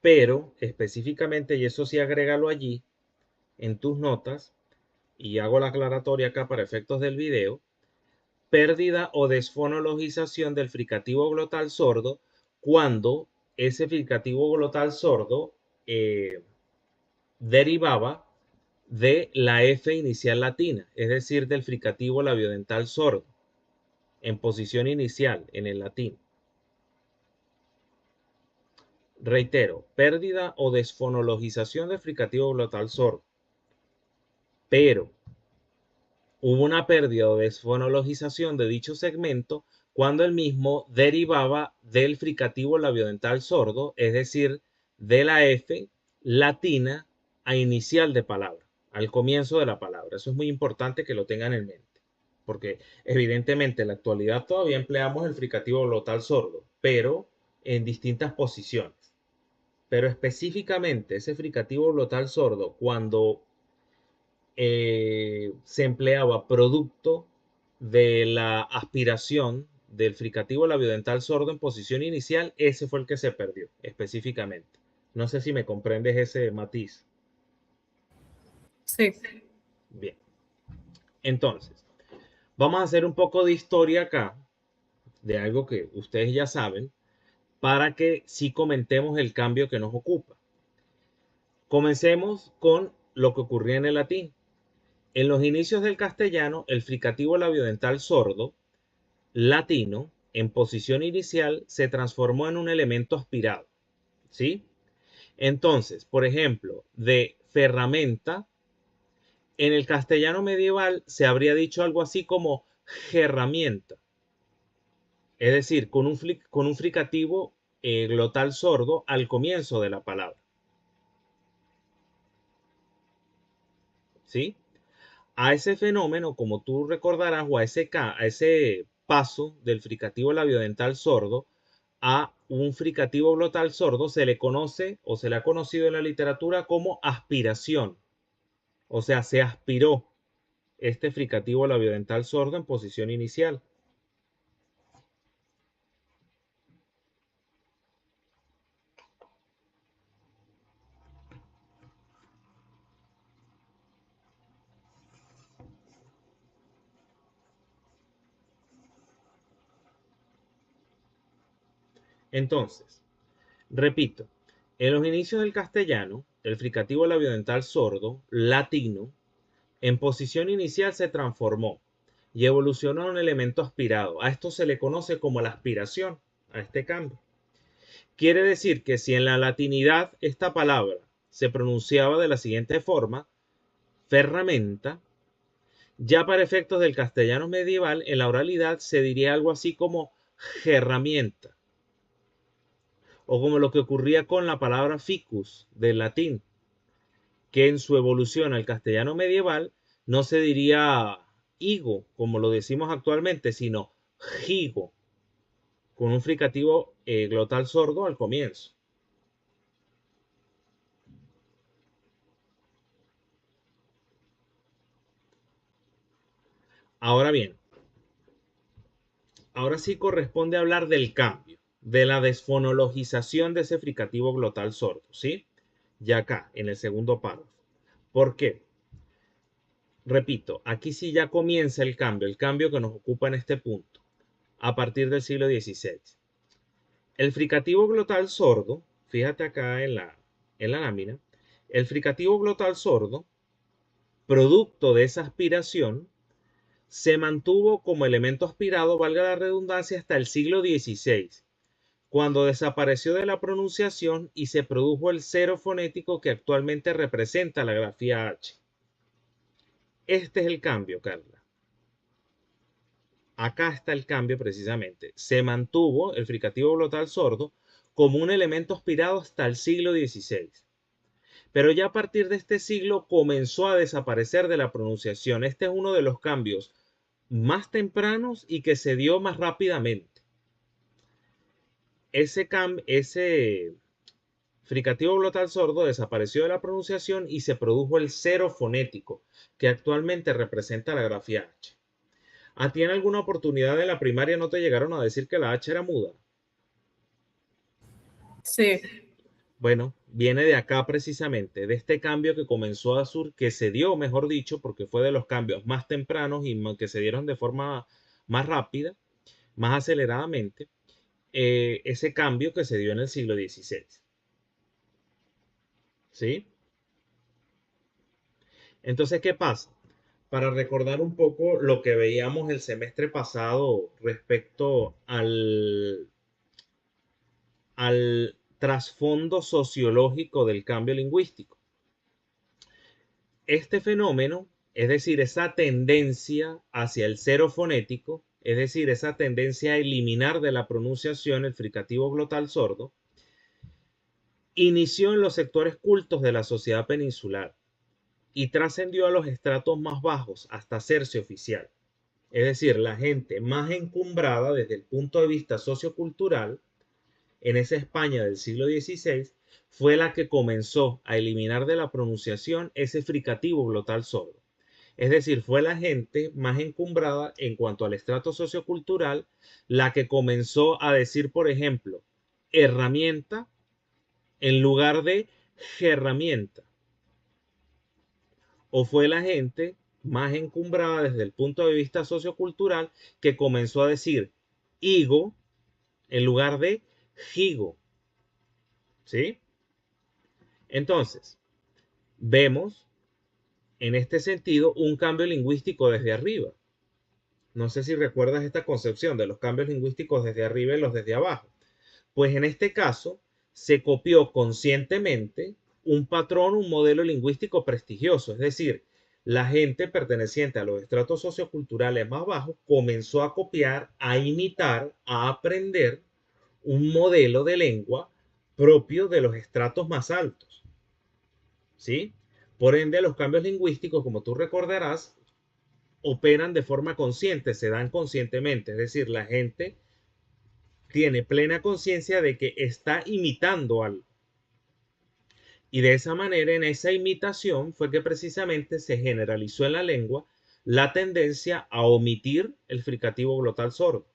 Pero específicamente, y eso sí agrégalo allí en tus notas, y hago la aclaratoria acá para efectos del video, pérdida o desfonologización del fricativo glotal sordo cuando ese fricativo glotal sordo derivaba de la F inicial latina, es decir, del fricativo labiodental sordo, en posición inicial en el latín. Reitero, pérdida o desfonologización del fricativo glotal sordo. Pero hubo una pérdida o desfonologización de dicho segmento cuando el mismo derivaba del fricativo labiodental sordo, es decir, de la F latina a inicial de palabra, al comienzo de la palabra. Eso es muy importante que lo tengan en mente, porque evidentemente en la actualidad todavía empleamos el fricativo glotal sordo, pero en distintas posiciones. Pero específicamente ese fricativo glotal sordo, cuando se empleaba producto de la aspiración del fricativo labiodental sordo en posición inicial, ese fue el que se perdió específicamente. No sé si me comprendes ese matiz. Sí. Bien, entonces, vamos a hacer un poco de historia acá, de algo que ustedes ya saben, para que sí comentemos el cambio que nos ocupa. Comencemos con lo que ocurría en el latín. En los inicios del castellano, el fricativo labiodental sordo latino en posición inicial se transformó en un elemento aspirado, ¿sí? Entonces, por ejemplo, de ferramenta, en el castellano medieval se habría dicho algo así como herramienta, es decir, con un fricativo glotal sordo al comienzo de la palabra, ¿sí? A ese fenómeno, como tú recordarás, o a ese paso del fricativo labiodental sordo a un fricativo glotal sordo se le conoce o se le ha conocido en la literatura como aspiración. O sea, se aspiró este fricativo labiodental sordo en posición inicial. Entonces, repito, en los inicios del castellano, el fricativo labiodental sordo latino en posición inicial se transformó y evolucionó a un elemento aspirado. A esto se le conoce como la aspiración, a este cambio. Quiere decir que si en la latinidad esta palabra se pronunciaba de la siguiente forma, ferramenta, ya para efectos del castellano medieval, en la oralidad se diría algo así como herramienta, o como lo que ocurría con la palabra ficus del latín, que en su evolución al castellano medieval no se diría higo, como lo decimos actualmente, sino higo, con un fricativo glotal sordo al comienzo. Ahora bien, ahora sí corresponde hablar del cambio, de la desfonologización de ese fricativo glotal sordo, ¿sí? Ya acá, en el segundo párrafo. ¿Por qué? Repito, aquí sí ya comienza el cambio que nos ocupa en este punto, a partir del siglo XVI. El fricativo glotal sordo, fíjate acá en la lámina, el fricativo glotal sordo, producto de esa aspiración, se mantuvo como elemento aspirado, valga la redundancia, hasta el siglo XVI, cuando desapareció de la pronunciación y se produjo el cero fonético que actualmente representa la grafía H. Este es el cambio, Carla. Acá está el cambio precisamente. Se mantuvo el fricativo glotal sordo como un elemento aspirado hasta el siglo XVI. Pero ya a partir de este siglo comenzó a desaparecer de la pronunciación. Este es uno de los cambios más tempranos y que se dio más rápidamente. Ese fricativo glotal sordo desapareció de la pronunciación y se produjo el cero fonético, que actualmente representa la grafía H. ¿A ti en alguna oportunidad en la primaria no te llegaron a decir que la H era muda? Sí. Bueno, viene de acá precisamente, de este cambio que comenzó a surgir, que se dio, mejor dicho, porque fue de los cambios más tempranos y que se dieron de forma más rápida, más aceleradamente, ese cambio que se dio en el siglo XVI. ¿Sí? Entonces, ¿qué pasa? Para recordar un poco lo que veíamos el semestre pasado respecto al trasfondo sociológico del cambio lingüístico. Este fenómeno Es decir, esa tendencia hacia el cero fonético, es decir, esa tendencia a eliminar de la pronunciación el fricativo glotal sordo, inició en los sectores cultos de la sociedad peninsular y trascendió a los estratos más bajos hasta hacerse oficial. Es decir, la gente más encumbrada desde el punto de vista sociocultural en esa España del siglo XVI fue la que comenzó a eliminar de la pronunciación ese fricativo glotal sordo. Es decir, fue la gente más encumbrada en cuanto al estrato sociocultural la que comenzó a decir, por ejemplo, herramienta en lugar de herramienta. O fue la gente más encumbrada desde el punto de vista sociocultural que comenzó a decir higo en lugar de higo. ¿Sí? Entonces, vemos en este sentido un cambio lingüístico desde arriba. No sé si recuerdas esta concepción de los cambios lingüísticos desde arriba y los desde abajo. Pues en este caso se copió conscientemente un patrón, un modelo lingüístico prestigioso, es decir, la gente perteneciente a los estratos socioculturales más bajos comenzó a copiar, a imitar, a aprender un modelo de lengua propio de los estratos más altos. ¿Sí? Por ende, los cambios lingüísticos, como tú recordarás, operan de forma consciente, se dan conscientemente, es decir, la gente tiene plena conciencia de que está imitando algo. Y de esa manera, en esa imitación, fue que precisamente se generalizó en la lengua la tendencia a omitir el fricativo glotal sordo.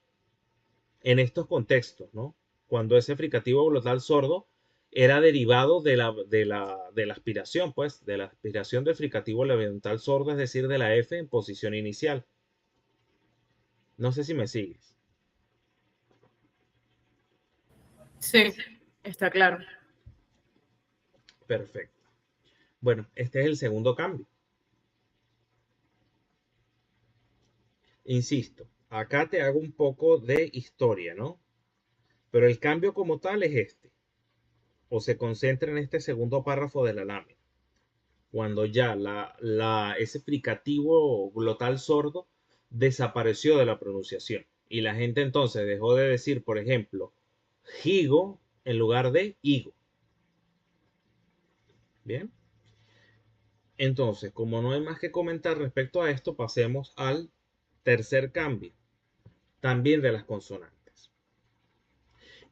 En estos contextos, ¿no? Cuando ese fricativo glotal sordo era derivado de la aspiración, pues, de la aspiración del fricativo labial sordo, es decir, de la F en posición inicial. No sé si me sigues. Sí, está claro. Perfecto. Bueno, este es el segundo cambio. Insisto, acá te hago un poco de historia, ¿no? Pero el cambio como tal es este, o se concentra en este segundo párrafo de la lámina, cuando ya ese fricativo glotal sordo desapareció de la pronunciación y la gente entonces dejó de decir, por ejemplo, higo en lugar de higo. Bien, entonces, como no hay más que comentar respecto a esto, pasemos al tercer cambio, también de las consonantes.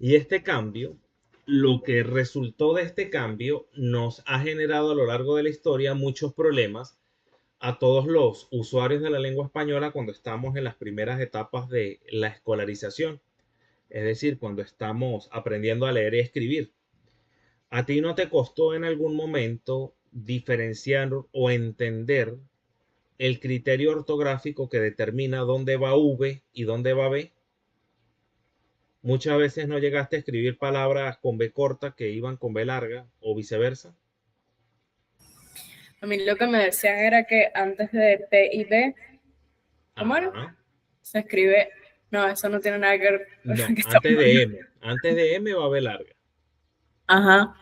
Y este cambio, lo que resultó de este cambio, nos ha generado a lo largo de la historia muchos problemas a todos los usuarios de la lengua española cuando estamos en las primeras etapas de la escolarización, es decir, cuando estamos aprendiendo a leer y escribir. ¿A ti no te costó en algún momento diferenciar o entender el criterio ortográfico que determina dónde va V y dónde va B? Muchas veces no llegaste a escribir palabras con B corta que iban con B larga o viceversa. A mí lo que me decían era que antes de P y B, ¿cómo era? Ajá. Se escribe, no, eso no tiene nada que ver con lo No, que estamos antes de hablando. M. Antes de M va B larga. Ajá.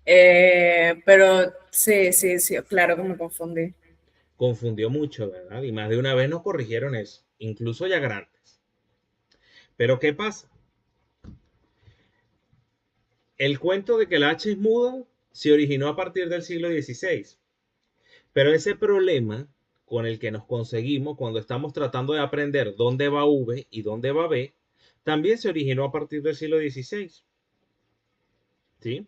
Pero sí, sí, sí, claro que me confundí. Confundió mucho, ¿verdad? Y más de una vez nos corrigieron eso, incluso ya grandes. Pero ¿qué pasa? El cuento de que la H es muda se originó a partir del siglo XVI. Pero ese problema con el que nos conseguimos cuando estamos tratando de aprender dónde va V y dónde va B, también se originó a partir del siglo XVI. ¿Sí?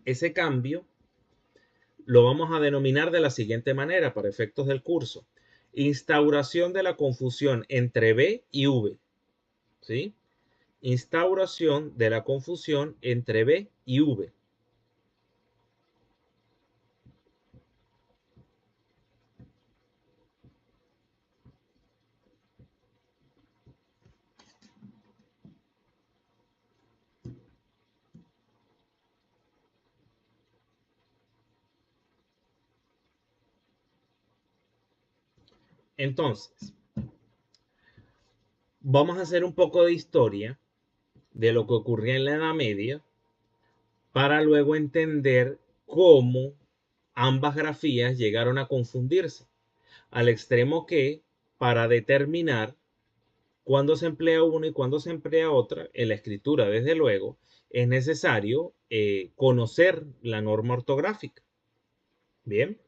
Ese cambio lo vamos a denominar de la siguiente manera para efectos del curso. Instauración de la confusión entre B y V. ¿Sí? Instauración de la confusión entre B y V. Entonces, vamos a hacer un poco de historia de lo que ocurría en la Edad Media para luego entender cómo ambas grafías llegaron a confundirse, al extremo que para determinar cuándo se emplea una y cuándo se emplea otra, en la escritura, desde luego, es necesario conocer la norma ortográfica. Bien.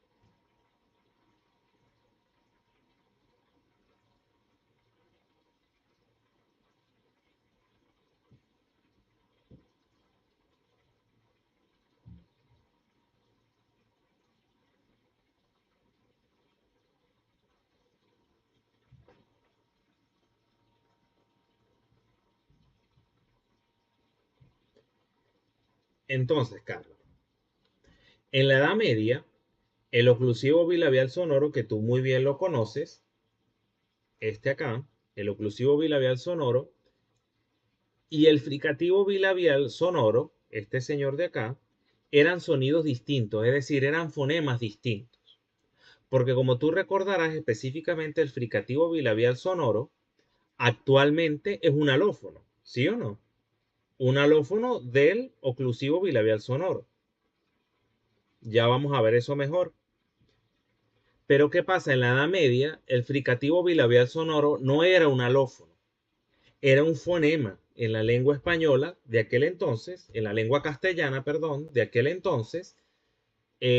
Entonces, Carlos, en la Edad Media, el oclusivo bilabial sonoro, que tú muy bien lo conoces, este acá, el oclusivo bilabial sonoro, y el fricativo bilabial sonoro, este señor de acá, eran sonidos distintos, es decir, eran fonemas distintos. Porque como tú recordarás específicamente el fricativo bilabial sonoro, actualmente es un alófono, ¿sí o no? Un alófono del oclusivo bilabial sonoro. Ya vamos a ver eso mejor. Pero ¿qué pasa? En la Edad Media, el fricativo bilabial sonoro no era un alófono, era un fonema en la lengua española de aquel entonces, en la lengua castellana, perdón, de aquel entonces,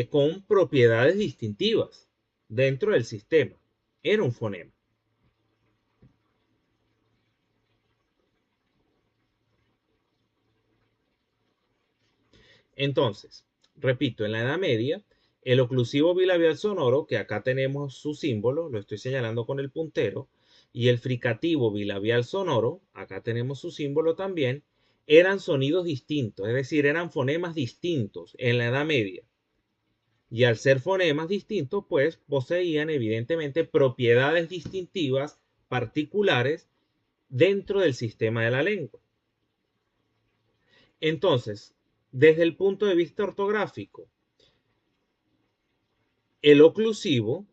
con propiedades distintivas dentro del sistema. Era un fonema. Entonces, repito, en la Edad Media, el oclusivo bilabial sonoro, que acá tenemos su símbolo, lo estoy señalando con el puntero, y el fricativo bilabial sonoro, acá tenemos su símbolo también, eran sonidos distintos, es decir, eran fonemas distintos en la Edad Media. Y al ser fonemas distintos, pues poseían evidentemente propiedades distintivas particulares dentro del sistema de la lengua. Entonces, desde el punto de vista ortográfico, el oclusivo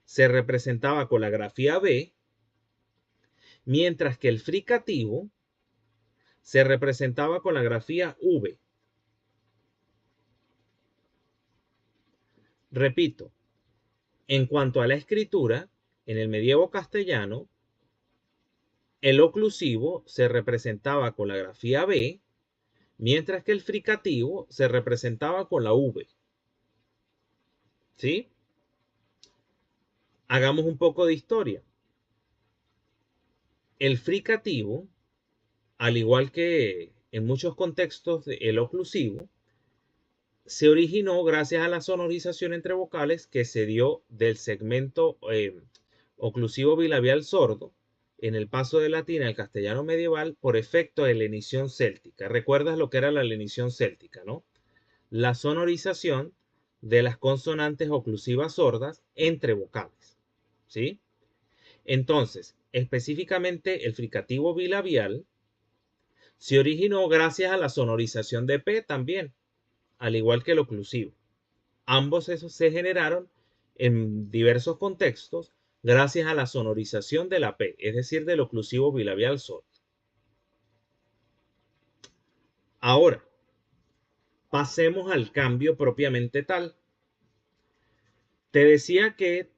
se representaba con la grafía B, mientras que el fricativo se representaba con la grafía V. Repito, en cuanto a la escritura, en el medievo castellano, el oclusivo se representaba con la grafía B, mientras que el fricativo se representaba con la V. ¿Sí? Hagamos un poco de historia. El fricativo, al igual que en muchos contextos el oclusivo, se originó gracias a la sonorización entre vocales que se dio del segmento oclusivo bilabial sordo en el paso de latín al castellano medieval por efecto de lenición céltica. ¿Recuerdas lo que era la lenición céltica, no? La sonorización de las consonantes oclusivas sordas entre vocales, ¿sí? Entonces, específicamente el fricativo bilabial se originó gracias a la sonorización de P también, al igual que el oclusivo. Ambos esos se generaron en diversos contextos gracias a la sonorización de la P, es decir, del oclusivo bilabial sordo. Ahora, pasemos al cambio propiamente tal. Te decía que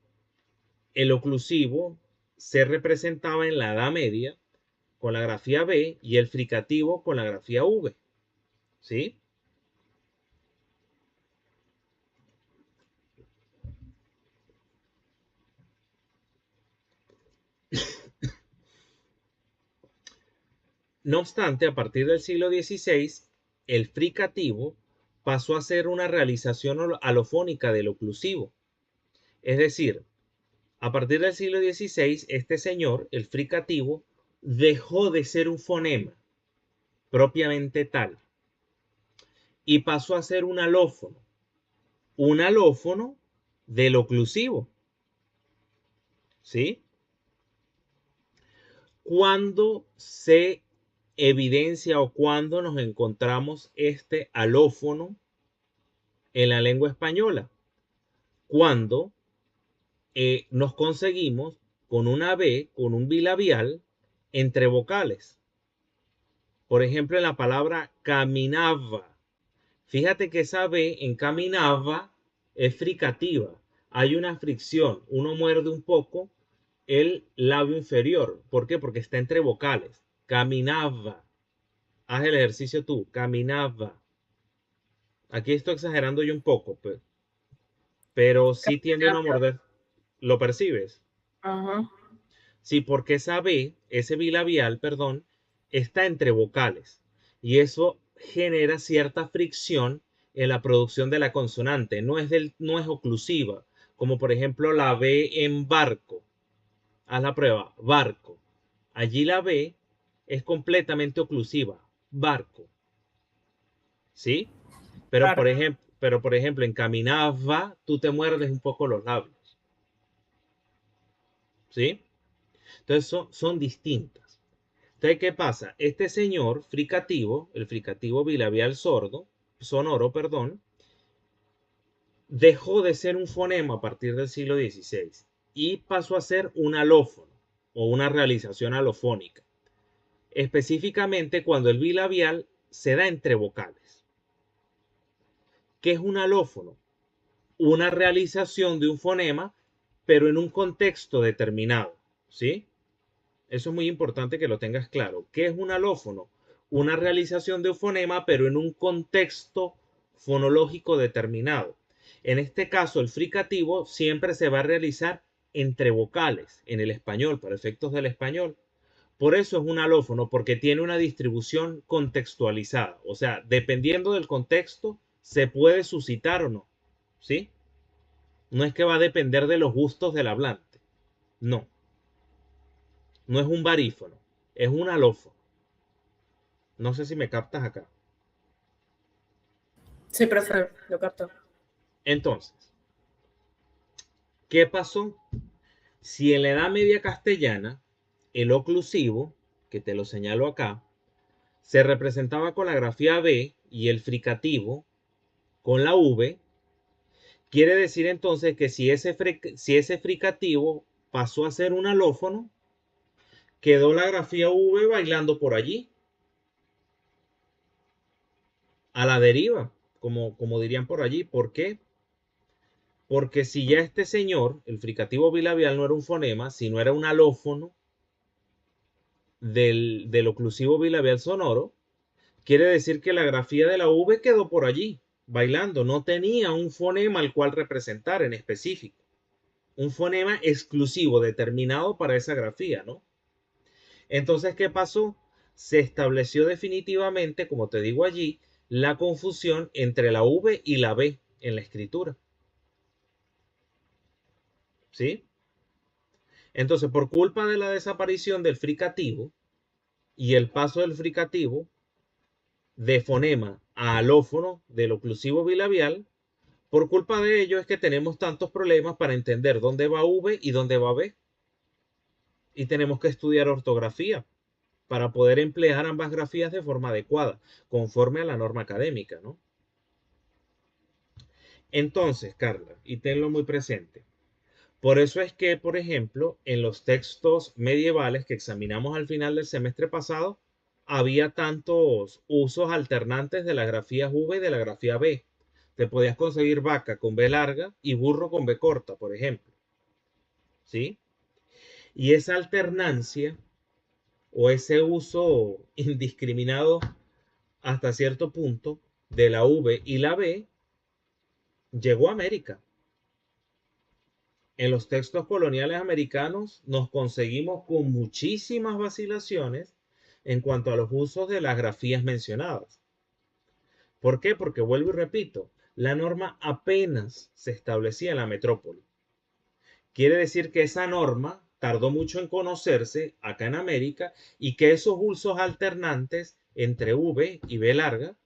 el oclusivo se representaba en la Edad Media con la grafía B y el fricativo con la grafía V. ¿Sí? No obstante, a partir del siglo XVI, el fricativo pasó a ser una realización alofónica del oclusivo. Es decir, a partir del siglo XVI, este señor, el fricativo, dejó de ser un fonema propiamente tal y pasó a ser un alófono del oclusivo. ¿Sí? Cuando se evidencia o cuando nos encontramos este alófono en la lengua española, cuando nos conseguimos con una B, con un bilabial entre vocales. Por ejemplo, en la palabra caminaba, Fíjate que esa B encaminaba es fricativa. Hay una fricción. Uno muerde un poco el labio inferior. ¿Por qué? Porque está entre vocales. Caminaba. Haz el ejercicio tú. Caminaba. Aquí estoy exagerando yo un poco, pero sí tiende uno a Caminaba. morder. ¿Lo percibes? Ajá. Sí, porque esa B, ese bilabial, perdón, está entre vocales. Y eso genera cierta fricción en la producción de la consonante. No es oclusiva. Como por ejemplo la B en barco. Haz la prueba. Barco. Allí la B es completamente oclusiva. Barco. ¿Sí? Claro. Pero por ejemplo, en caminaba, tú te muerdes un poco los labios. ¿Sí? Entonces son distintas. Entonces, ¿qué pasa? Este señor fricativo, el fricativo bilabial sordo, sonoro, perdón, dejó de ser un fonema a partir del siglo XVI y pasó a ser un alófono o una realización alofónica, específicamente cuando el bilabial se da entre vocales. ¿Qué es un alófono? Una realización de un fonema, pero en un contexto determinado, ¿sí? Eso es muy importante que lo tengas claro. ¿Qué es un alófono? Una realización de un fonema, pero en un contexto fonológico determinado. En este caso, el fricativo siempre se va a realizar entre vocales en el español, para efectos del español. Por eso es un alófono, porque tiene una distribución contextualizada. O sea, dependiendo del contexto, se puede suscitar o no. ¿Sí? No es que va a depender de los gustos del hablante. No. No es un barífono. Es un alófono. No sé si me captas acá. Sí, profe, lo capto. Entonces, ¿qué pasó? Si en la Edad Media castellana el oclusivo, que te lo señalo acá, se representaba con la grafía B y el fricativo con la V, quiere decir entonces que si ese fricativo pasó a ser un alófono, quedó la grafía V bailando por allí, a la deriva, como dirían por allí. ¿Por qué? Porque si ya este señor, el fricativo bilabial, no era un fonema, sino era un alófono del oclusivo bilabial sonoro, quiere decir que la grafía de la V quedó por allí, bailando. No tenía un fonema al cual representar en específico. Un fonema exclusivo, determinado para esa grafía, ¿no? Entonces, ¿qué pasó? Se estableció definitivamente, como te digo allí, la confusión entre la V y la B en la escritura. ¿Sí? Entonces, por culpa de la desaparición del fricativo y el paso del fricativo de fonema a alófono del oclusivo bilabial, por culpa de ello es que tenemos tantos problemas para entender dónde va V y dónde va B. Y tenemos que estudiar ortografía para poder emplear ambas grafías de forma adecuada, conforme a la norma académica, ¿no? Entonces, Carla, y tenlo muy presente, por eso es que, por ejemplo, en los textos medievales que examinamos al final del semestre pasado, había tantos usos alternantes de las grafías V y de la grafía B. Te podías conseguir vaca con B larga y burro con B corta, por ejemplo. ¿Sí? Y esa alternancia o ese uso indiscriminado hasta cierto punto de la V y la B llegó a América. En los textos coloniales americanos nos conseguimos con muchísimas vacilaciones en cuanto a los usos de las grafías mencionadas. ¿Por qué? Porque vuelvo y repito, la norma apenas se establecía en la metrópoli. Quiere decir que esa norma tardó mucho en conocerse acá en América y que esos usos alternantes entre V y B larga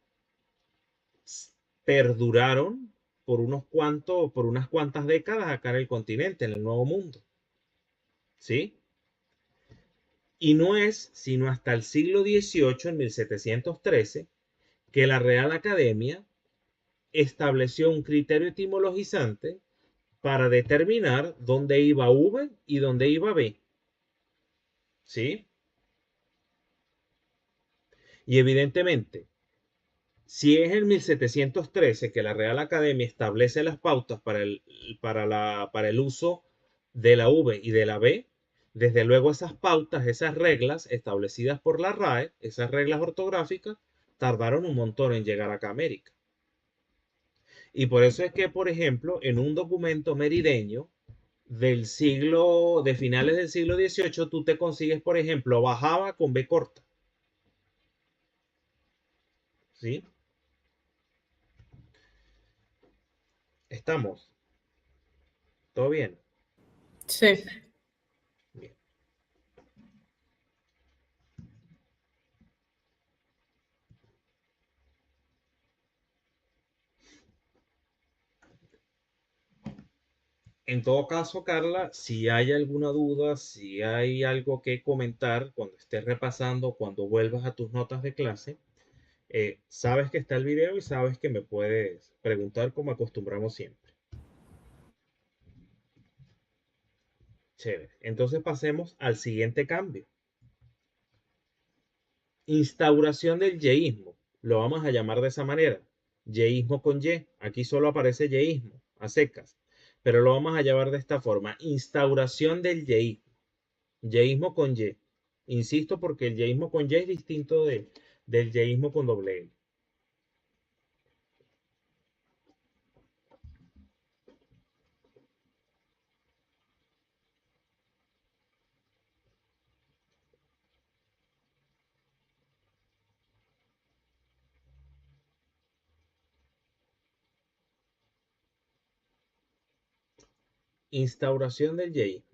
perduraron por unas cuantas décadas acá en el continente, en el Nuevo Mundo. ¿Sí? Y no es sino hasta el siglo XVIII, en 1713, que la Real Academia estableció un criterio etimologizante para determinar dónde iba V y dónde iba B. ¿Sí? Y evidentemente, Si es en 1713 que la Real Academia establece las pautas para el uso de la V y de la B, desde luego esas pautas, esas reglas establecidas por la RAE, esas reglas ortográficas, tardaron un montón en llegar acá a América. Y por eso es que, por ejemplo, en un documento merideño de finales del siglo XVIII, tú te consigues, por ejemplo, bajaba con B corta. ¿Sí? ¿Estamos? ¿Todo bien? Sí. Bien. En todo caso, Carla, si hay alguna duda, si hay algo que comentar cuando estés repasando, cuando vuelvas a tus notas de clase, sabes que está el video y sabes que me puedes preguntar como acostumbramos siempre. Chévere. Entonces pasemos al siguiente cambio. Instauración del yeísmo. Lo vamos a llamar de esa manera. Yeísmo con Y. Aquí solo aparece yeísmo, a secas. Pero lo vamos a llamar de esta forma. Instauración del yeísmo. Yeísmo con Y. Insisto porque el yeísmo con Y es distinto del yeísmo con doble L. Instauración del yeísmo.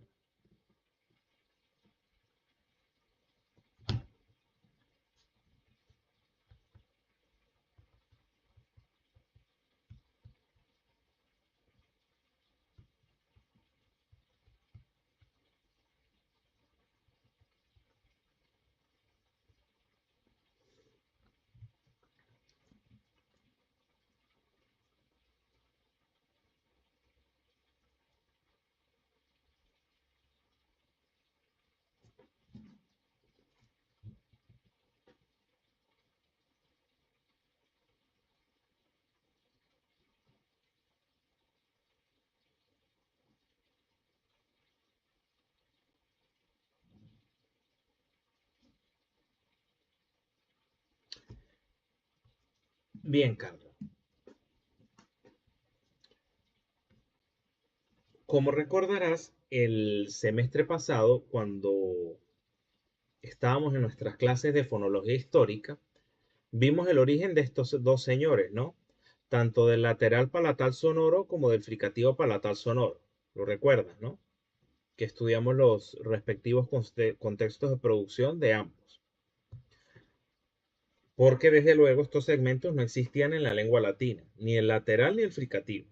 Bien, Carlos. Como recordarás, el semestre pasado, cuando estábamos en nuestras clases de fonología histórica, vimos el origen de estos dos señores, ¿no? Tanto del lateral palatal sonoro como del fricativo palatal sonoro. ¿Lo recuerdas, no? Que estudiamos los respectivos contextos de producción de ambos. Porque desde luego estos segmentos no existían en la lengua latina, ni el lateral ni el fricativo.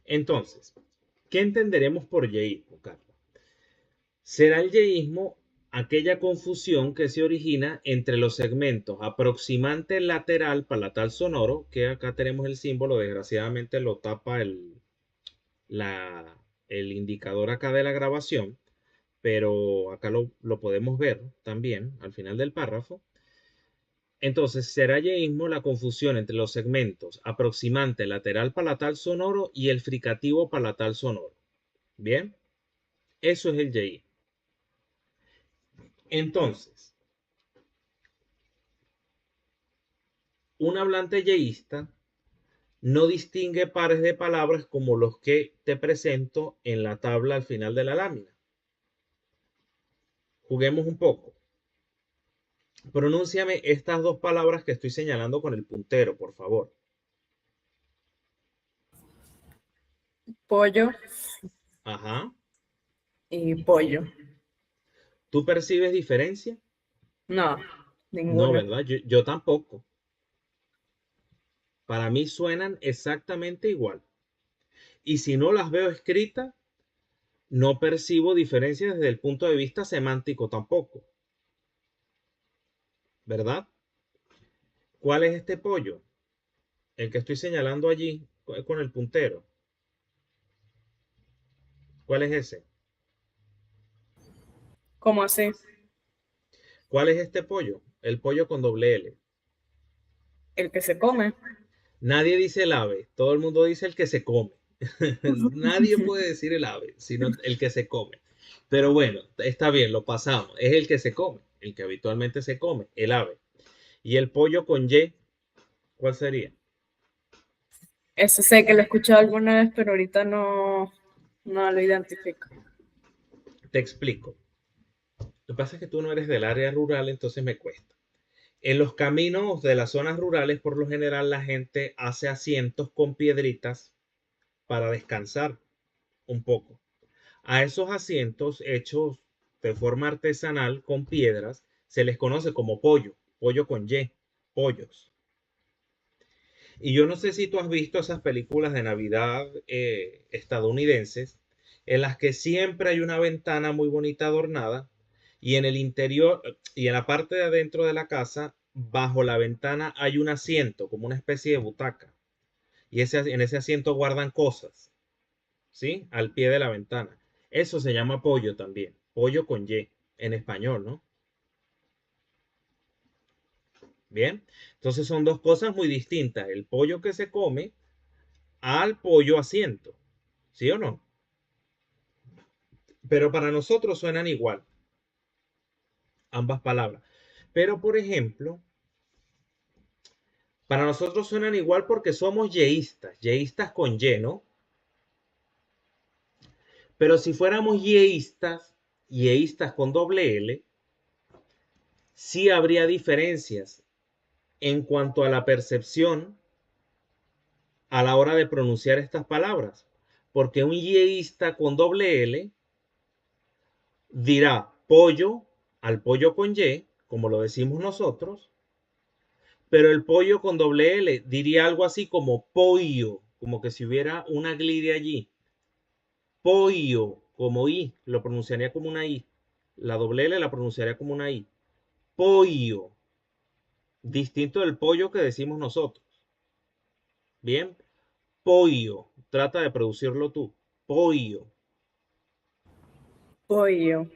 Entonces, ¿qué entenderemos por yeísmo, Carlos? Será el yeísmo aquella confusión que se origina entre los segmentos aproximante lateral palatal sonoro, que acá tenemos el símbolo, desgraciadamente lo tapa el indicador acá de la grabación, pero acá lo podemos ver también al final del párrafo. Entonces, será yeísmo la confusión entre los segmentos aproximante lateral palatal sonoro y el fricativo palatal sonoro. Bien, eso es el yeísmo. Entonces, un hablante yeísta no distingue pares de palabras como los que te presento en la tabla al final de la lámina. Juguemos un poco. Pronúnciame estas dos palabras que estoy señalando con el puntero, por favor. Pollo Ajá. y pollo. ¿Tú percibes diferencia? No, No, ninguno. ¿verdad? Yo tampoco. Para mí suenan exactamente igual. Y si no las veo escritas, no percibo diferencias desde el punto de vista semántico tampoco. ¿Verdad? ¿Cuál es este pollo? El que estoy señalando allí con el puntero. ¿Cuál es ese? ¿Cómo así? ¿Cuál es este pollo? El pollo con doble L. El que se come. Nadie dice el ave, todo el mundo dice el que se come. Nadie puede decir el ave, sino el que se come. Pero bueno, está bien, lo pasamos. Es el que se come, el que habitualmente se come, el ave. Y el pollo con Y, ¿cuál sería? Ese sé que lo he escuchado alguna vez, pero ahorita no lo identifico. Te explico. Lo que pasa es que tú no eres del área rural, entonces me cuesta. En los caminos de las zonas rurales, por lo general, la gente hace asientos con piedritas para descansar un poco. A esos asientos hechos de forma artesanal con piedras se les conoce como pollo, pollo con Y, pollos. Y yo no sé si tú has visto esas películas de Navidad estadounidenses en las que siempre hay una ventana muy bonita adornada y en el interior y en la parte de adentro de la casa, bajo la ventana hay un asiento, como una especie de butaca. Y en ese asiento guardan cosas, ¿sí? Al pie de la ventana. Eso se llama pollo también, pollo con Y, en español, ¿no? Bien, entonces son dos cosas muy distintas, el pollo que se come al pollo asiento, ¿sí o no? Pero para nosotros suenan igual, ambas palabras. Pero, por ejemplo, para nosotros suenan igual porque somos yeístas, yeístas con Y, ¿no? Pero si fuéramos yeístas, yeístas con doble L, sí habría diferencias en cuanto a la percepción a la hora de pronunciar estas palabras. Porque un yeísta con doble L dirá pollo al pollo con Y, como lo decimos nosotros, pero el pollo con doble L diría algo así como pollo, como que si hubiera una glide allí. Pollo, como I, lo pronunciaría como una I. La doble L la pronunciaría como una I. Pollo, distinto del pollo que decimos nosotros. Bien, pollo, trata de producirlo tú. Pollo, Pollo.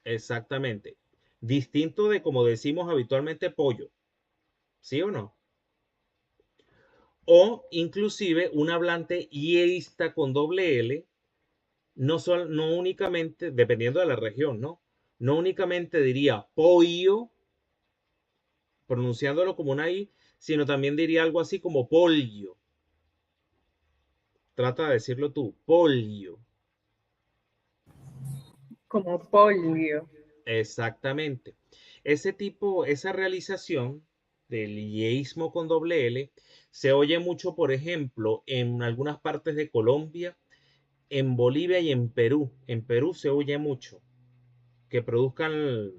exactamente. Distinto de como decimos habitualmente pollo, ¿sí o no? O inclusive un hablante yeísta con doble L, no únicamente, dependiendo de la región, ¿no? No únicamente diría pollo, pronunciándolo como una I, sino también diría algo así como pollo. Trata de decirlo tú, pollo. Como polio. Exactamente. Esa realización del yeísmo con doble L se oye mucho, por ejemplo, en algunas partes de Colombia, en Bolivia y en Perú. En Perú se oye mucho que produzcan,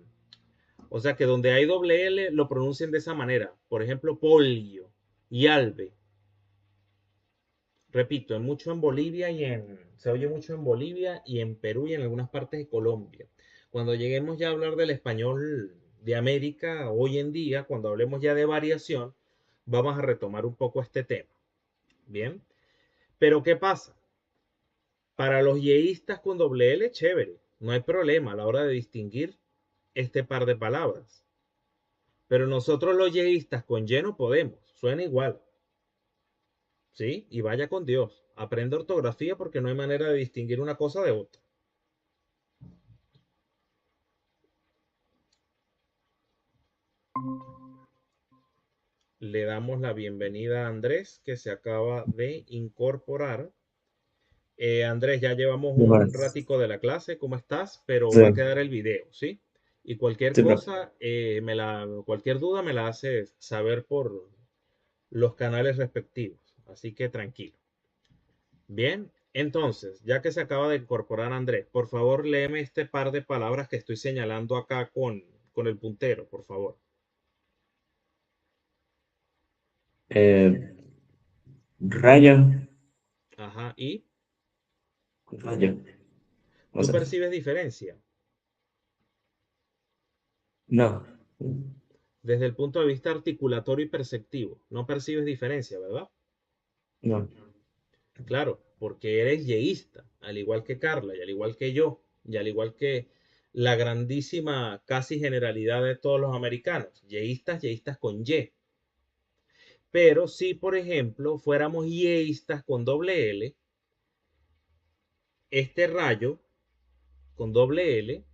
o sea, que donde hay doble L lo pronuncien de esa manera. Por ejemplo, pollo y albe. Repito, mucho en Bolivia se oye mucho en Bolivia y en Perú y en algunas partes de Colombia. Cuando lleguemos ya a hablar del español de América hoy en día, cuando hablemos ya de variación, vamos a retomar un poco este tema. Bien, pero ¿qué pasa? Para los yeístas con doble L, chévere, no hay problema a la hora de distinguir este par de palabras. Pero nosotros los yeístas con Y no podemos, suena igual. ¿Sí? Y vaya con Dios. Aprende ortografía porque no hay manera de distinguir una cosa de otra. Le damos la bienvenida a Andrés, que se acaba de incorporar. Andrés, ya llevamos Bueno, un ratico de la clase, ¿cómo estás? Pero va a sí, quedar el video, ¿sí? Y cualquier sí, cosa, cualquier duda me la haces saber por los canales respectivos. Así que tranquilo. Bien, entonces, ya que se acaba de incorporar Andrés, por favor, léeme este par de palabras que estoy señalando acá con el puntero, por favor. eh, raya, Ajá, y raya, no tú sé, percibes diferencia no, desde el punto de vista articulatorio y perceptivo. No percibes diferencia, ¿verdad? no, Claro, porque eres yeísta, al igual que Carla, y al igual que yo, y al igual que la grandísima casi generalidad de todos los americanos, yeístas con Y. Pero si, por ejemplo, fuéramos yeístas con doble L, este rayo con doble L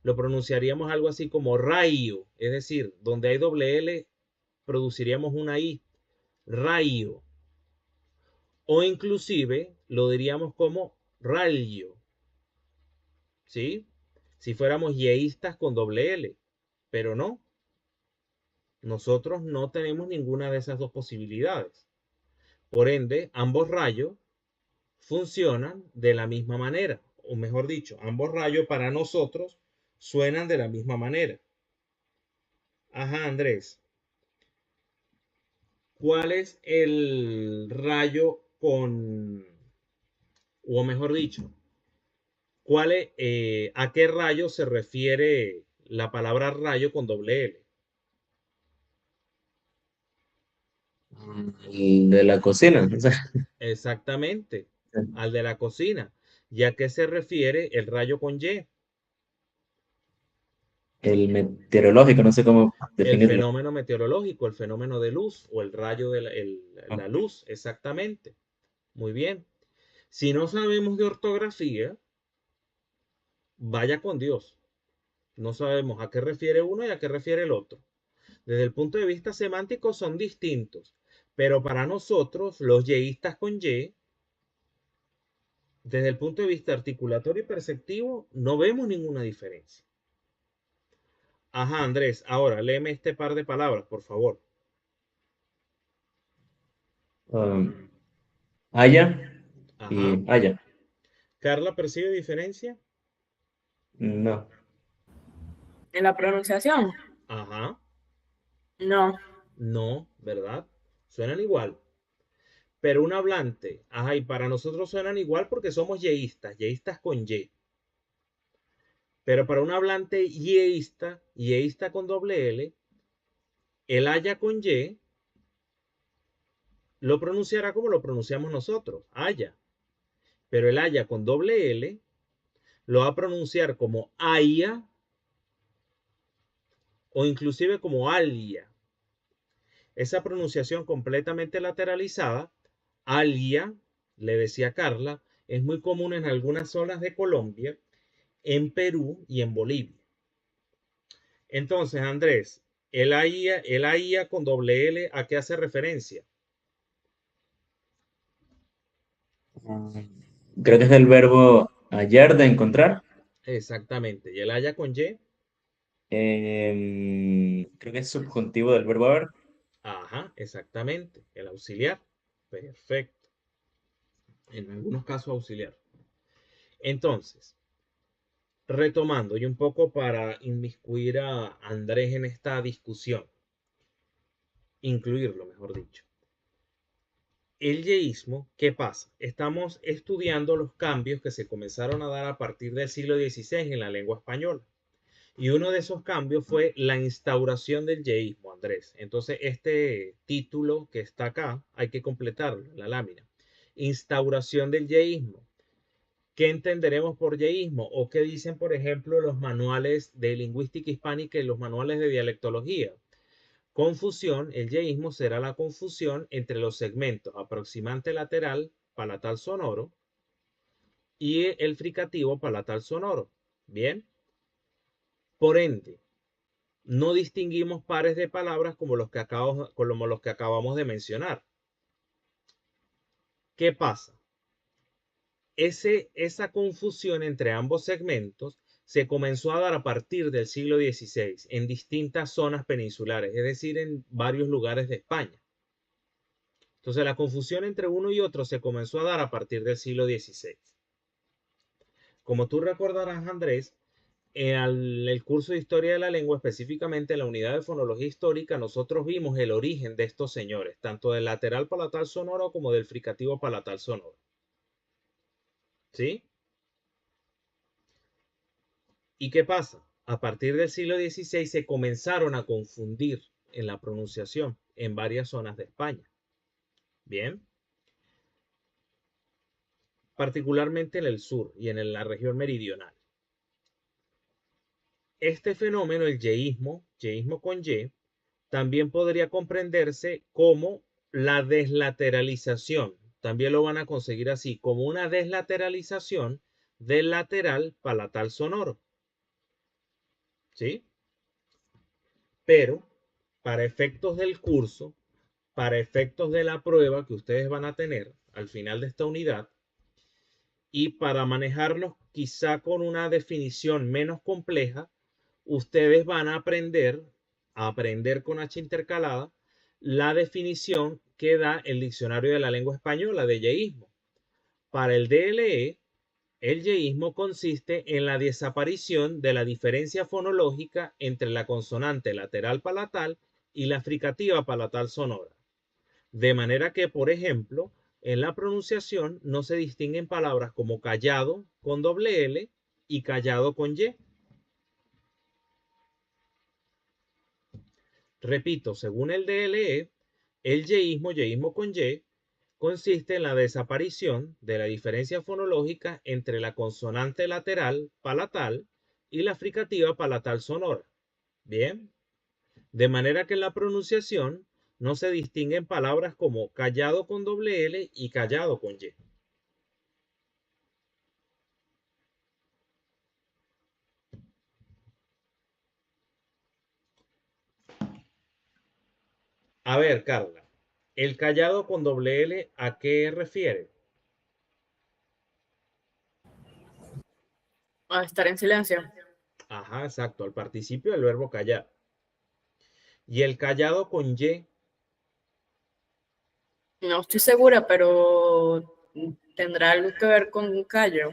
lo pronunciaríamos algo así como rayo, es decir, donde hay doble L produciríamos una I, rayo. O inclusive lo diríamos como rayo, ¿sí? Si fuéramos yeístas con doble L, pero no. Nosotros no tenemos ninguna de esas dos posibilidades. Por ende, ambos rayos funcionan de la misma manera, o mejor dicho, ambos rayos para nosotros suenan de la misma manera. Ajá, Andrés, ¿cuál es el rayo con, o mejor dicho, a qué rayo se refiere la palabra rayo con doble L? De la cocina. O sea, Exactamente, al de la cocina. ¿Y a qué se refiere el rayo con Y? el meteorológico, no sé cómo El definirlo. fenómeno meteorológico, el fenómeno de luz o el rayo de Ah, la luz, exactamente. Muy bien. Si no sabemos de ortografía, vaya con Dios. No sabemos a qué refiere uno y a qué refiere el otro. Desde el punto de vista semántico son distintos, pero para nosotros, los yeístas con Y, desde el punto de vista articulatorio y perceptivo, no vemos ninguna diferencia. Ajá, Andrés, ahora léeme este par de palabras, por favor. haya Ajá. y haya. ¿Carla percibe diferencia? No. En la pronunciación, Ajá. no. No, ¿verdad? Suenan igual. Pero un hablante, ajá, y para nosotros suenan igual porque somos yeístas, yeístas con Y. Pero para un hablante yeísta, yeísta con doble L, el haya con Y lo pronunciará como lo pronunciamos nosotros, haya. Pero el haya con doble L lo va a pronunciar como haya o inclusive como alia. Esa pronunciación completamente lateralizada, alia, le decía Carla, es muy común en algunas zonas de Colombia, en Perú y en Bolivia. Entonces, Andrés, el AIA con doble L, ¿a qué hace referencia? Creo que es el verbo hallar de encontrar. Exactamente. ¿Y el haya con Y? Creo que es subjuntivo del verbo haber. Ajá, exactamente. El auxiliar. Perfecto. En algunos casos auxiliar. Entonces, retomando y un poco para inmiscuir a Andrés en esta discusión, incluirlo, mejor dicho. El yeísmo, ¿qué pasa? Estamos estudiando los cambios que se comenzaron a dar a partir del siglo XVI en la lengua española. Y uno de esos cambios fue la instauración del yeísmo, Andrés. Entonces, este título que está acá, hay que completarlo en la lámina. Instauración del yeísmo. ¿Qué entenderemos por yeísmo? ¿O qué dicen, por ejemplo, los manuales de lingüística hispánica y los manuales de dialectología? Confusión, el yeísmo será la confusión entre los segmentos aproximante lateral, palatal sonoro, y el fricativo palatal sonoro. Bien, por ende, no distinguimos pares de palabras como los que acabamos de mencionar. ¿Qué pasa? Esa confusión entre ambos segmentos se comenzó a dar a partir del siglo XVI en distintas zonas peninsulares, es decir, en varios lugares de España. Entonces la confusión entre uno y otro se comenzó a dar a partir del siglo XVI. Como tú recordarás, Andrés, en el curso de Historia de la Lengua, específicamente en la unidad de fonología histórica, nosotros vimos el origen de estos señores, tanto del lateral palatal sonoro como del fricativo palatal sonoro. ¿Sí? ¿Y qué pasa? A partir del siglo XVI se comenzaron a confundir en la pronunciación en varias zonas de España. Bien, particularmente en el sur y en la región meridional. Este fenómeno, el yeísmo con Y, también podría comprenderse como la deslateralización. También lo van a conseguir así, como una deslateralización del lateral palatal sonoro. ¿Sí? Pero para efectos del curso, para efectos de la prueba que ustedes van a tener al final de esta unidad, y para manejarlos quizá con una definición menos compleja, ustedes van a aprender con H intercalada, la definición que da el Diccionario de la Lengua Española de yeísmo. Para el DLE, el yeísmo consiste en la desaparición de la diferencia fonológica entre la consonante lateral palatal y la fricativa palatal sonora. De manera que, por ejemplo, en la pronunciación no se distinguen palabras como callado con doble L y callado con Y. Repito, según el DLE, el yeísmo con Y, consiste en la desaparición de la diferencia fonológica entre la consonante lateral palatal y la fricativa palatal sonora. Bien, de manera que en la pronunciación no se distinguen palabras como callado con doble L y callado con Y. A ver, Carla, ¿el callado con doble L a qué refiere? A estar en silencio. Ajá, exacto, al participio del verbo callar. ¿Y el callado con Y? No estoy segura, pero tendrá algo que ver con un callo.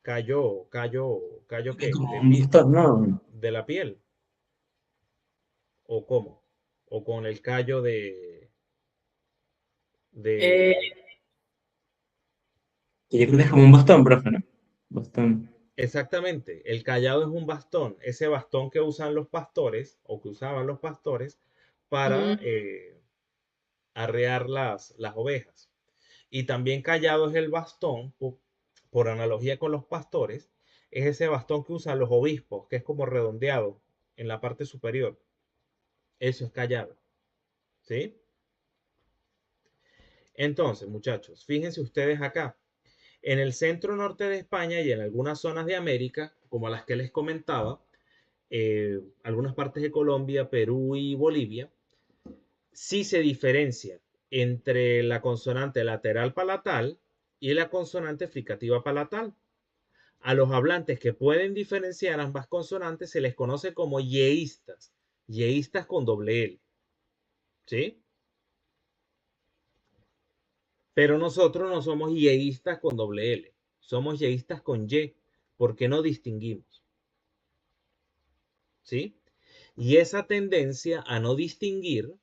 ¿Callo Es qué? como un bastón, ¿no? ¿De la piel? ¿O cómo? ¿O con el callo Eh, de... Que yo creo que es como un bastón, profe, ¿no? Bastón. Exactamente, el callado es un bastón, ese bastón que usan los pastores o que usaban los pastores para mm, arrear las ovejas. Y también callado es el bastón, por analogía con los pastores, es ese bastón que usan los obispos, que es como redondeado en la parte superior. Eso es callado, ¿sí? Entonces, muchachos, fíjense ustedes acá. En el centro norte de España y en algunas zonas de América, como las que les comentaba, algunas partes de Colombia, Perú y Bolivia, sí se diferencia entre la consonante lateral palatal y la consonante fricativa palatal. A los hablantes que pueden diferenciar ambas consonantes se les conoce como yeístas, yeístas con doble L, ¿sí? Pero nosotros no somos yeístas con doble L, somos yeístas con Y, porque no distinguimos, ¿sí? Y esa tendencia a no distinguir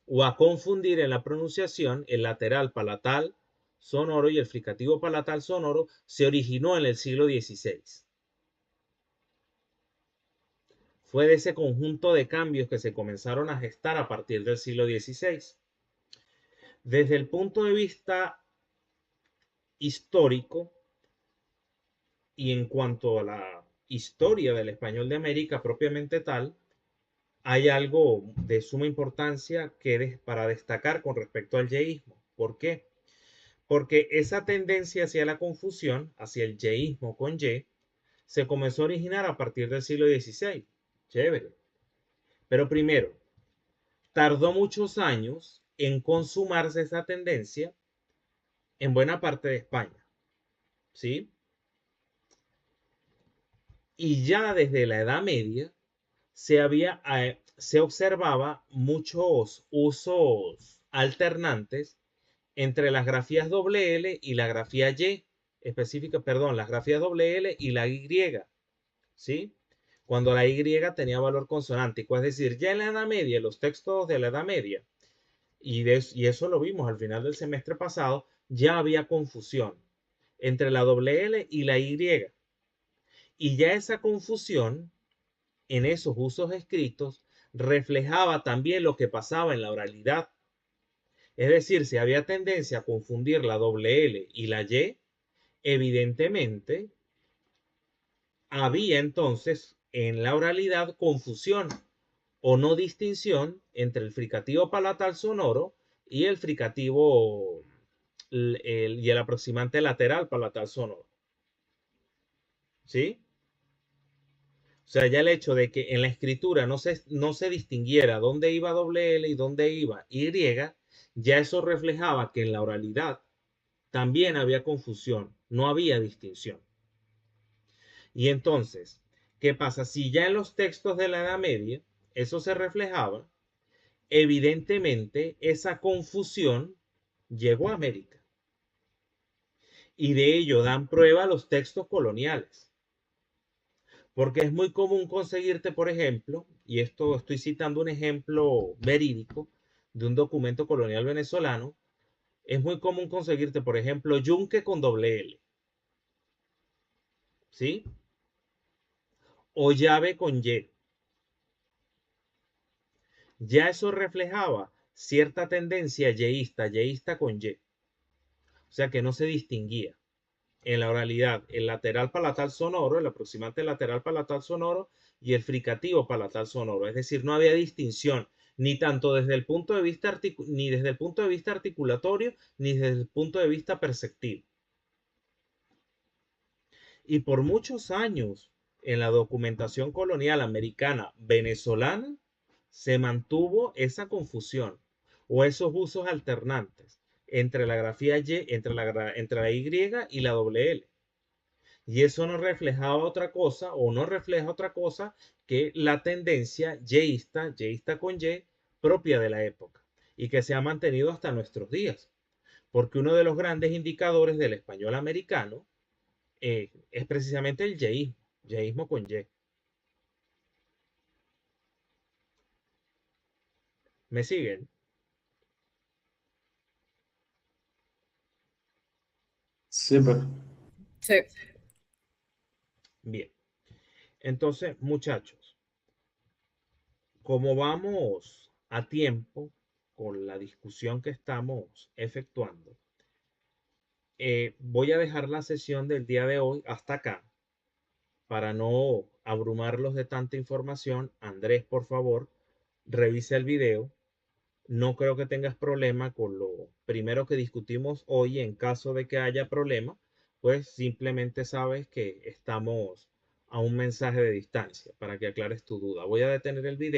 o a confundir en la pronunciación el lateral palatal sonoro y el fricativo palatal sonoro se originó en el siglo XVI. Fue de ese conjunto de cambios que se comenzaron a gestar a partir del siglo XVI. Desde el punto de vista histórico y en cuanto a la historia del español de América propiamente tal, hay algo de suma importancia para destacar con respecto al yeísmo. ¿Por qué? Porque esa tendencia hacia la confusión, hacia el yeísmo con Y, se comenzó a originar a partir del siglo XVI. Chévere. Pero primero, tardó muchos años en consumarse esa tendencia en buena parte de España, ¿sí? Y ya desde la Edad Media se observaba muchos usos alternantes entre las grafías doble L y la grafía Y, específica, perdón, las grafías doble L y la Y, ¿sí? Cuando la Y tenía valor consonántico, es decir, ya en la Edad Media, en los textos de la Edad Media, y eso lo vimos al final del semestre pasado, ya había confusión entre la doble L y la Y. Y ya esa confusión en esos usos escritos reflejaba también lo que pasaba en la oralidad. Es decir, si había tendencia a confundir la doble L y la Y, evidentemente había entonces en la oralidad confusión o no distinción entre el fricativo palatal sonoro y el fricativo y el aproximante lateral palatal sonoro. ¿Sí? O sea, ya el hecho de que en la escritura no se distinguiera dónde iba doble L y dónde iba Y, ya eso reflejaba que en la oralidad también había confusión, no había distinción. Y entonces, ¿qué pasa? Si ya en los textos de la Edad Media eso se reflejaba, evidentemente esa confusión llegó a América. Y de ello dan prueba los textos coloniales. Porque es muy común conseguirte, por ejemplo, y esto estoy citando un ejemplo verídico de un documento colonial venezolano, es muy común conseguirte, por ejemplo, yunque con doble L, ¿sí? O llave con Y. Ya eso reflejaba cierta tendencia yeísta con Y. O sea que no se distinguía en la oralidad el lateral palatal sonoro, el aproximante lateral palatal sonoro y el fricativo palatal sonoro. Es decir, no había distinción ni tanto desde el punto de vista ni desde el punto de vista articulatorio ni desde el punto de vista perceptivo. Y por muchos años en la documentación colonial americana venezolana se mantuvo esa confusión o esos usos alternantes entre la grafía Y, entre la Y y la doble L. Y eso no reflejaba otra cosa o no refleja otra cosa que la tendencia yeísta con Y propia de la época y que se ha mantenido hasta nuestros días. Porque uno de los grandes indicadores del español americano es precisamente el yeísmo con Y. ¿Me siguen? Sí, profe. Sí. Bien. Entonces, muchachos, como vamos a tiempo con la discusión que estamos efectuando, voy a dejar la sesión del día de hoy hasta acá para no abrumarlos de tanta información. Andrés, por favor, revise el video. No creo que tengas problema con lo primero que discutimos hoy. En caso de que haya problema, pues simplemente sabes que estamos a un mensaje de distancia para que aclares tu duda. Voy a detener el video.